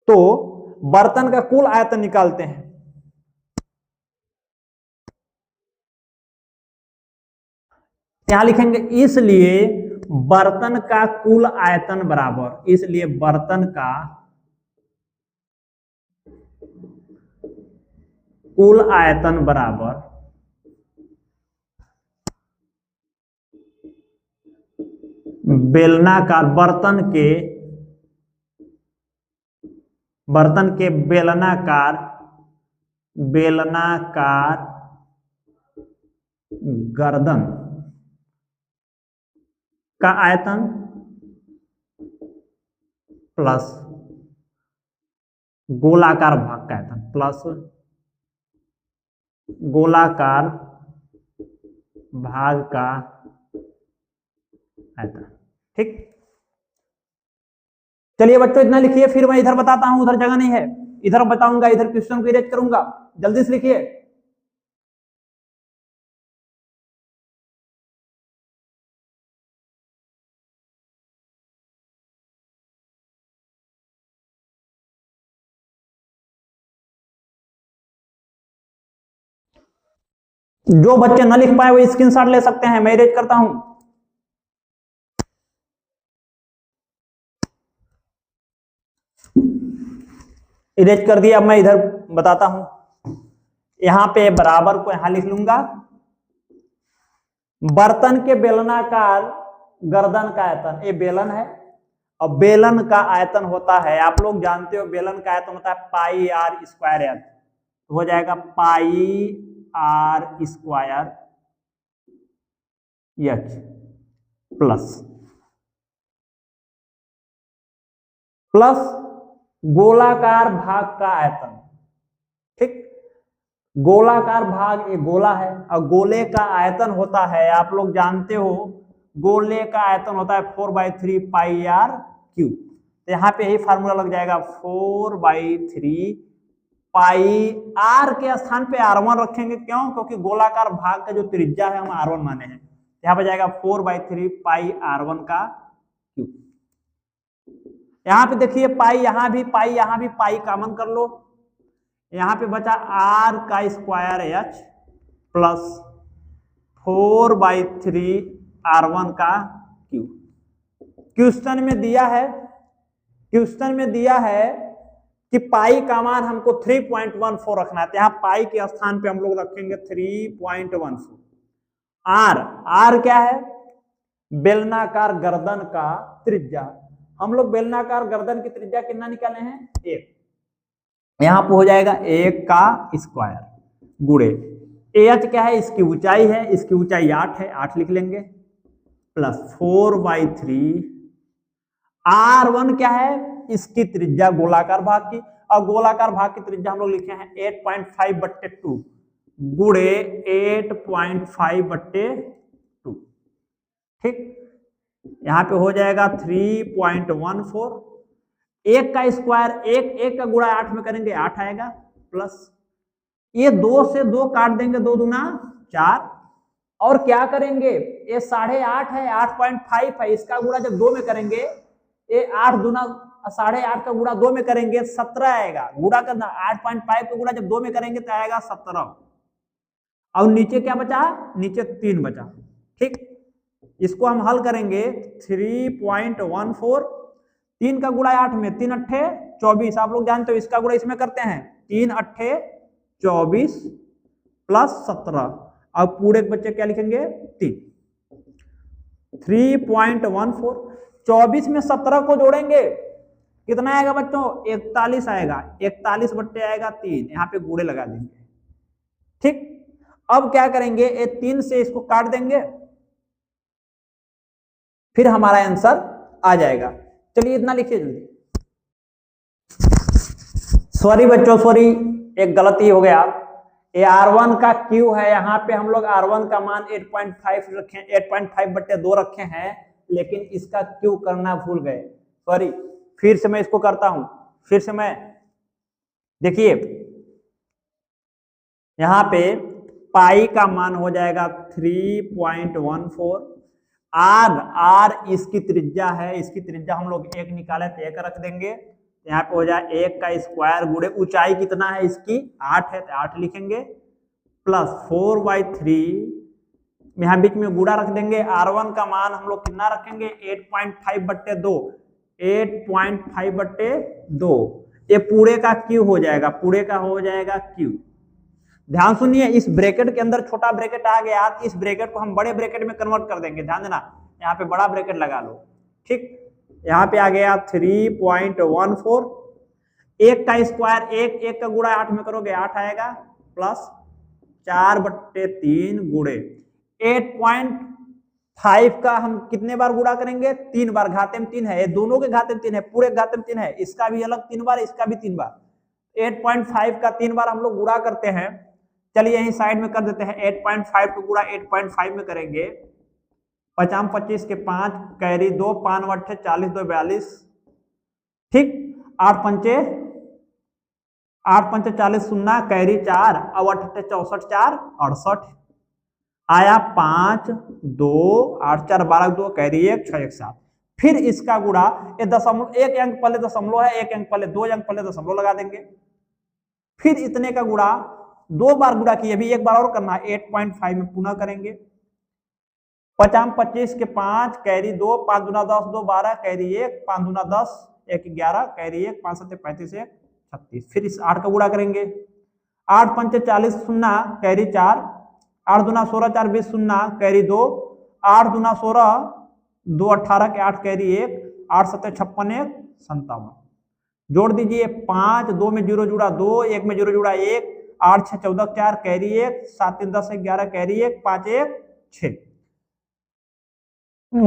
तो बर्तन का कुल आयतन निकालते हैं। यहां लिखेंगे, इसलिए बर्तन का कुल आयतन बराबर, इसलिए बर्तन का कुल आयतन बराबर बेलनाकार बर्तन के बेलनाकार गर्दन का आयतन प्लस गोलाकार भाग का आयतन प्लस गोलाकार भाग का आयतन। ठीक, चलिए बच्चों, इतना लिखिए, फिर मैं इधर बताता हूं, उधर जगह नहीं है, इधर बताऊंगा, इधर क्वेश्चन को इरेज करूंगा। जल्दी से लिखिए। जो बच्चे न लिख पाए वो स्क्रीनशॉट ले सकते हैं, मैं इरेज करता हूं। इरेज कर दिया। अब मैं इधर बताता हूं, यहां पे बराबर को यहां लिख लूंगा। बर्तन के बेलनाकार गर्दन का आयतन, ये बेलन है, और बेलन का आयतन होता है, आप लोग जानते हो बेलन का आयतन होता है पाई आर स्क्वायर एच, तो हो जाएगा पाई आर स्क्वायर एच प्लस गोलाकार भाग का आयतन। ठीक, गोलाकार भाग एक गोला है, और गोले का आयतन होता है, आप लोग जानते हो, गोले का आयतन होता है 4/3 पाई आर क्यूब। तो यहाँ पे यही फार्मूला लग जाएगा, 4/3 पाई आर के स्थान पे R1 रखेंगे। क्यों? क्योंकि गोलाकार भाग का जो त्रिज्या है हम R1 माने हैं। यहाँ पे जाएगा 4/3 पाई R1 का क्यूब। यहाँ पे देखिए पाई, यहाँ भी पाई कॉमन कर लो, यहाँ पे बचा R का स्क्वायर एच प्लस 4/3 R1 का क्यूब। क्वेश्चन में दिया है कि पाई का मान हमको 3.14 रखना है, तो यहाँ पाई के स्थान पे हम लोग रखेंगे 3.14। आर क्या है? बेलनाकार गर्दन का त्रिज्या। हम लोग बेलनाकार गर्दन की त्रिज्या कितना निकाले हैं? 1। यहां पर हो जाएगा 1 का स्क्वायर गुणे एच क्या है? इसकी ऊंचाई है, इसकी ऊंचाई 8 है, 8 लिख लेंगे, प्लस 4/3। R1 क्या है? इसकी त्रिज्या गोलाकार भाग की, और गोलाकार भाग की त्रिज्या हम लोग लिखे हैं 8.5/2 गुणे 8.5/2। ठीक, यहां पे हो जाएगा 3.14। 1 का स्क्वायर, 1 का गुणा 8 में करेंगे 8 आएगा, प्लस ये 2 से 2 काट देंगे, 2 दूना 4, और क्या करेंगे? ये 8.5 है, 8.5 है, इसका गुणा जब 2 में करेंगे, ये 8 दूना 8.5 का गुणा 2 में करेंगे 17 आएगा। गुणा करना 8.5 का गुणा जब 2 में करेंगे तो आएगा 17। और नीचे क्या बचा? नीचे 3 बचा। ठीक, इसको हम हल करेंगे 3.14, 3 का गुणा 8 में, 3 अट्ठे 24, आप लोग जानते हो इसका गुणा इसमें करते हैं, 3 अट्ठे 24 प्लस 17, अब पूरे बच्चे क्या लिखेंगे? 3। 3.14, 24 में 17 को जोड़ेंगे कितना आएगा बच्चों? 41 आएगा, 41 बट्टे आएगा 3, यहाँ पे गुणे लगा देंगे। ठीक, अब क्या करेंगे? ये 3 से इसको काट देंगे, फिर हमारा आंसर आ जाएगा। चलिए इतना लिखिए जल्दी। सॉरी बच्चों, सॉरी, एक गलती हो गया। ये R1 का Q है, यहाँ पे हम लोग R1 का मान 8.5 रखे, 8.5/2 रखे हैं, लेकिन इसका Q करना भूल गए, सॉरी। फिर से मैं इसको करता हूं, फिर से मैं, देखिए यहाँ पे पाई का मान हो जाएगा 3.14। आर इसकी त्रिज्या है, इसकी त्रिज्या हम लोग 1 निकाले तो 1 रख देंगे, यहाँ पे हो जाए 1 का स्क्वायर गुणे ऊंचाई कितना है इसकी? 8 है, तो 8 लिखेंगे, प्लस 4/3, यहाँ बीच में गुणा रख देंगे। R1 का मान हम लोग कितना रखेंगे? 8.5/2, 8.5/2। ये पूरे का Q हो जाएगा, पूरे का हो जाएगा Q। ध्यान सुनिए, इस ब्रैकेट के अंदर छोटा ब्रैकेट आ गया, इस ब्रैकेट को हम बड़े ब्रैकेट में कन्वर्ट कर देंगे, ध्यान देना, यहाँ पे बड़ा ब्रैकेट लगा लो। ठीक, यहाँ पे आ गया 3.14, 1 का स्क्वायर, 1 का गुणा 8 में करोगे 8 आएगा, प्लस 4/3 गुणे 8.5 का हम कितने बार गुणा करेंगे? 3 बार, घाते में 3 है, ये दोनों के घाते में 3 है, पूरे घाते में 3 है, इसका भी अलग 3 बार, इसका भी 3 बार। 8.5 का 3 बार हम लोग गुणा करते हैं। चलिए यहीं साइड में कर देते हैं, 8.5 को गुणा 8.5 में करेंगे, 5 25 के 5, कैरी 2, 5 8 40, 2 42। ठीक, 8 पंचे 40 शून्य, कैरी 4, अब 8 64, 4 68 आया, 5 2 8 4 12 2, कैरी 1 6 1 7। फिर इसका गुणा, ये दशमलव, 1 अंक पहले दशमलव है, 1 अंक पहले, 2 अंक पहले दशमलव लगा देंगे, फिर इतने का गुणा 2 बार गुणा किए, अभी 1 बार और करना है, 8.5 में पुनः करेंगे, 5 25 के 5, कैरी 2, 5 दूना 10, 2 12, कैरी 1, 5 दूना 10, 1 11, कैरी 1, 5 7 35, 1 36। फिर इस 8 का गुणा करेंगे, 8 पंचे 40 शून्य, कैरी 4, 8 दूना 16, 4 20 शून्य, कैरी 2, 8 दूना 16, 2 18 के 8, कैरी 1, 8 7 56, 1 57। जोड़ दीजिए, 5 2 में 0 जुड़ा 2, 1 में 0 जुड़ा 1, 8 6 14 4, कैरी 1, 7 3 10 11, कैरी 1, 5 1 6।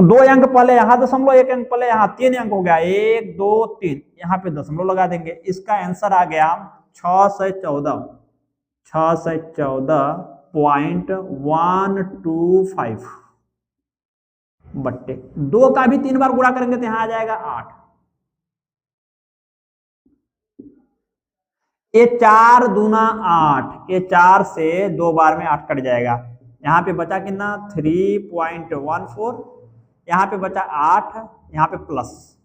2 अंक पहले यहाँ दशमलव, 1 अंक पहले यहाँ, 3 अंक हो गया, 1 2 3, यहाँ पे दशमलव लगा देंगे। इसका आंसर आ गया 614.125 बट्टे 2 का भी 3 बार गुणा करेंगे तो यहाँ आ जाएगा 8। ये 4 दूना 8, ये 4 से 2 बार में 8 कट जाएगा, यहाँ पे बचा कितना? 3.14, यहाँ पे बचा 8, यहाँ पे प्लस,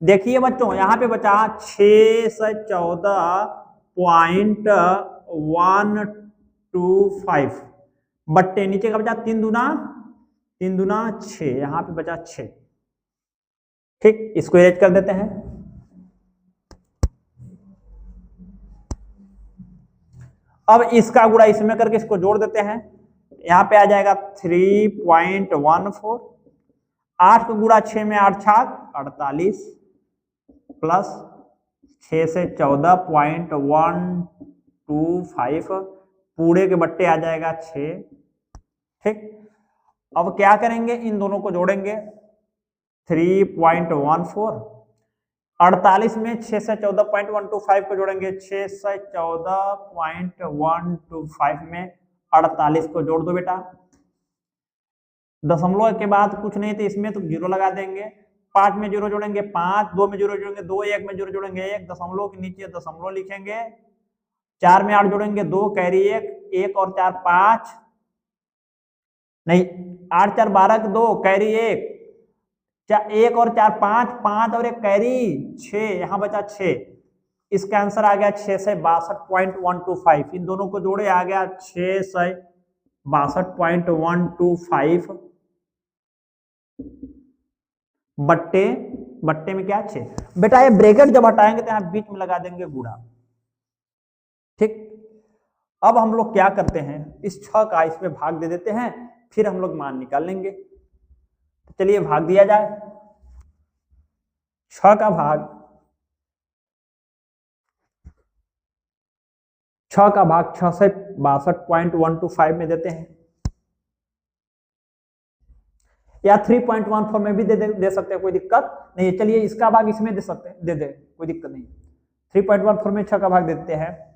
देखिए बच्चों यहाँ पे बचा 614.125 बट्टे नीचे का बचा 3 दूना 6, यहाँ पे बचा 6। ठीक, इसको इरेज कर देते हैं। अब इसका गुणा इसमें करके इसको जोड़ देते हैं, यहां पे आ जाएगा 3.14। 8 का गुणा 6 में 8 छाक 48 प्लस 6 से 14.125 पूरे के बट्टे आ जाएगा 6। ठीक, अब क्या करेंगे, इन दोनों को जोड़ेंगे 3.14। 48 में 6 से 14.125 को जोड़ेंगे, 6 से 14.125 में 48 को जोड़ दो बेटा। दशमलव के बाद कुछ नहीं तो इसमें तो जीरो लगा देंगे। 5 में जीरो जोड़ेंगे 5, 2 में जीरो जोड़ेंगे 2, 1 में जीरो जोड़ेंगे 1, दशमलव के नीचे दशमलव लिखेंगे। 4 में 8 जोड़ेंगे 2, कैरी 1, 1 और 4 5, नहीं 8 4 12 2, कैरी 1, 1 और 4 5, 5 और 1 कैरी 6, यहां बचा 6। इसका आंसर आ गया 6 से 62.125। इन दोनों को जोड़े आ गया 6 से 62.125 बट्टे बट्टे में क्या 6। बेटा ये ब्रैकेट जब हटाएंगे तो यहां बीच में लगा देंगे गुणा। ठीक, अब हम लोग क्या करते हैं, इस 6 का इसमें भाग दे देते हैं, फिर हम लोग मान निकाल लेंगे। तो चलिए भाग दिया जाए। 6 का भाग 6 से 62.125 में देते हैं, या 3.14 में भी दे सकते हैं, कोई दिक्कत नहीं है। चलिए इसका भाग इसमें दे सकते हैं, दे दे, कोई दिक्कत नहीं। 3.14 में 6 का भाग देते हैं,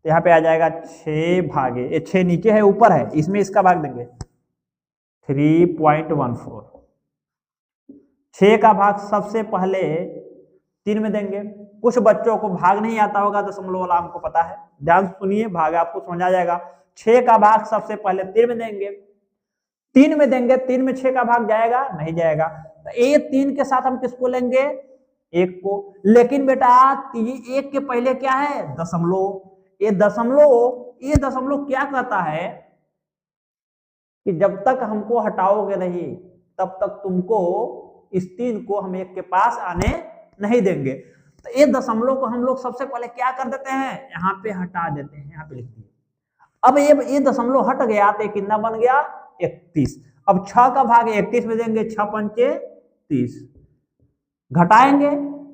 तो यहाँ पे आ जाएगा 6 भागे, ये 6 नीचे है ऊपर है, इसमें इसका भाग देंगे 3.14। 6 का भाग सबसे पहले 3 में देंगे। कुछ बच्चों को भाग नहीं आता होगा, दशमलव वाला हमको पता है, ध्यान सुनिए, भाग आपको समझ आ जाएगा। 6 का भाग सबसे पहले 3 में देंगे, 3 में देंगे, 3 में 6 का भाग जाएगा नहीं जाएगा, तो ये 3 के साथ हम किसको लेंगे, 1 को। लेकिन बेटा 1 के पहले क्या है, दशमलव। ये दशमलव क्या कहता है कि जब तक हमको हटाओगे नहीं तब तक तुमको इस 3 को हम 1 के पास आने नहीं देंगे। तो ये दशमलव को हम लोग सबसे पहले क्या कर देते हैं, यहाँ पे हटा देते हैं, यहाँ पे लिख दिए। अब ये दशमलव हट गया तो कितना बन गया, 31। अब 6 का भाग 31 में देंगे, 6 पंचे 30, घटाएंगे,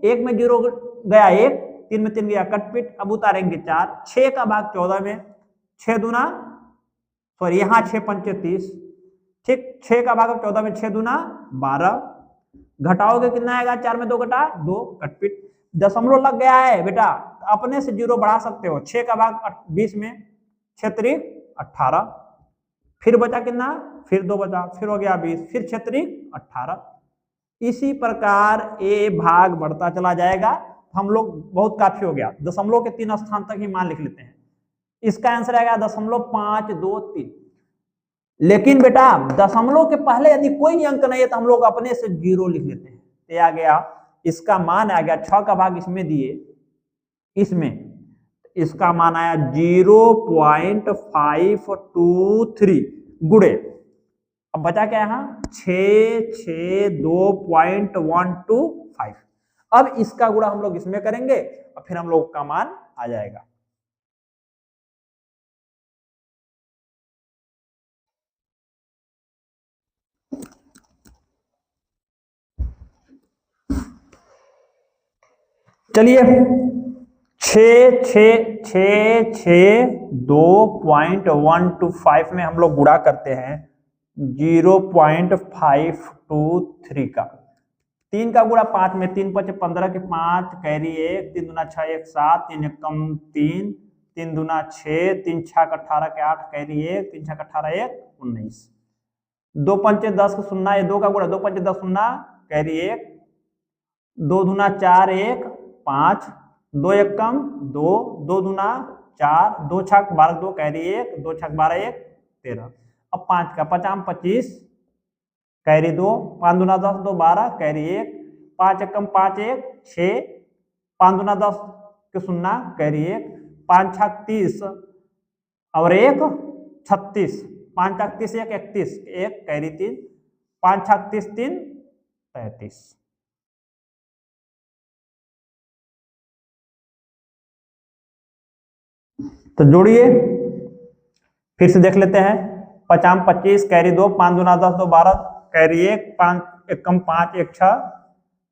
1 में 0 गया 1, 3 में 3 गया कटपिट, अब उतारेंगे 4। 6 का भाग 14 में, 6 दूना सॉरी यहाँ 6 पंचे 30। ठीक, 6 का भाग 14 में, 6 दूना 12, घटाओगे कितना आएगा, 4 में 2 घटा 2 कटपिट। दशमलव लग गया है बेटा, अपने से 0 बढ़ा सकते हो। 6 का भाग 20 में, 6 त्रिक 18, फिर बचा कितना, फिर 2 बचा, फिर हो गया 20, फिर 6 त्रिक 18। इसी प्रकार ये भाग बढ़ता चला जाएगा। हम लोग बहुत काफी हो गया, दशमलव के 3 स्थान तक ही मान लिख लेते हैं। इसका आंसर आएगा 0.523। लेकिन बेटा दशमलव के पहले यदि कोई अंक नहीं है तो हम लोग अपने से 0 लिख लेते हैं, तो आ गया इसका मान आ गया 6 का भाग इसमें दिए, इसमें इसका मान आया 0.523 गुणे, अब बचा क्या यहां 662.125। अब इसका गुणा हम लोग इसमें करेंगे और फिर हम लोग का मान आ जाएगा। चलिए 662.125 में हम लोग गुणा करते हैं 0.523 का। 3 का गुणा 5 में, 3 5 15 के 5 कैरी 1, 3 दूना 6 1 7, 3 1 3, 3 दूना 6, 3 6 18 के 8 कैरी 1, 3 6 18 1 19, 2 पंचे 10 के 0, ये 2 का गुणा 2 पंचे 10 0 कैरी 1, 2 दूना 4 1 5, 2 1 2, 2 दूना 4, 2 छक 12 2 कैरी 1, 2 छक 12 1 13। अब 5 का 50 25 कैरी 2, 5 दूना 10 2 12 कैरी 1, 5 1 5 1 6, 5 दूना 10 के 0 कैरी 1, 5 छक 30 और 1 36, 5 छक 30 1 31 1 कैरी 3, 5 छक 30 3 35। तो जोड़िए, फिर से देख लेते हैं। 5 25, कैरी 2, 5 दूना 10, 2 12, कैरी 1, 5 1 कम 5 1 6,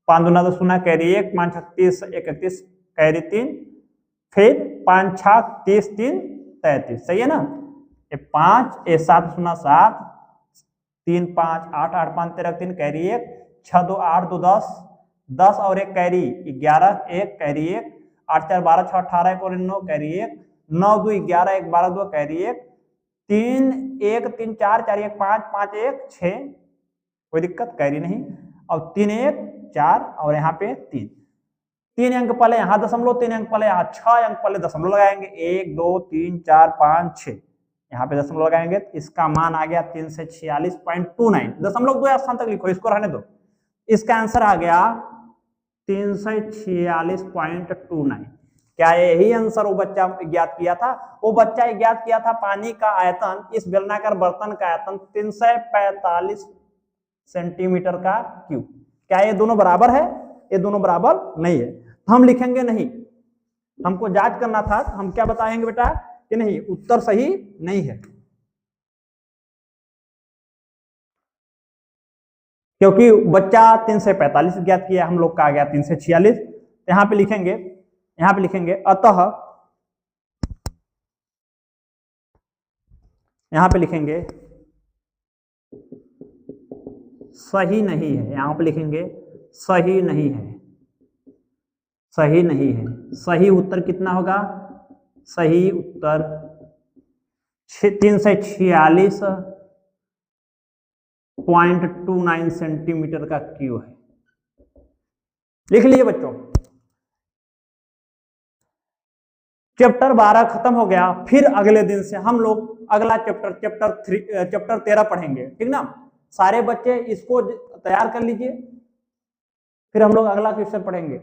5 दूना 10 सुना, कैरी 1, 5 36 1 31, कैरी 3, फिर 5 6 30 3 33, सही है ना। ये 5 ये 7 सुना 7, 3 5 8 8 5 13 3, कैरी 1, 6 2 8 2 10, 10 और 1 कैरी 11, 1 कैरी 1, 8 4 12 6 18 1 और 9 कैरी 1, 9 2 11 1 12 2 कैरी 1, 3 1 3 4 4 1 5 5 1 6, कोई दिक्कत, कैरी नहीं। और 3 1 4 और यहाँ पे 3, 3 अंक पहले यहाँ दशमलव, 3 अंक पहले यहाँ, 6 अंक पहले दशमलव लगाएंगे, 1 2 3 4 5 6, यहाँ पे दशमलव लगाएंगे। इसका मान आ गया 346.29, दशमलव 2 स्थान तक लिखो, इसको रहने दो। इसका आंसर आ गया 346.29। क्या यही आंसर वो बच्चा ज्ञात किया था? वो बच्चा ज्ञात किया था पानी का आयतन, इस बेलनाकार बर्तन का आयतन 345 सेंटीमीटर का क्यूब। क्या ये दोनों बराबर है? ये दोनों बराबर नहीं है, तो हम लिखेंगे नहीं। हमको जांच करना था, हम क्या बताएंगे बेटा कि नहीं, उत्तर सही नहीं है, क्योंकि बच्चा 345 ज्ञात किया, हम लोग का आ गया 346। यहां पे लिखेंगे, यहां पे लिखेंगे अतः, यहां पे लिखेंगे सही नहीं है, यहां पे लिखेंगे सही नहीं है, सही नहीं है। सही उत्तर कितना होगा? सही उत्तर 346.29 सेंटीमीटर का क्यूब है। लिख लीजिए बच्चों। चैप्टर 12 खत्म हो गया, फिर अगले दिन से हम लोग अगला चैप्टर 13 पढ़ेंगे, ठीक ना। सारे बच्चे इसको तैयार कर लीजिए, फिर हम लोग अगला क्वेश्चन पढ़ेंगे।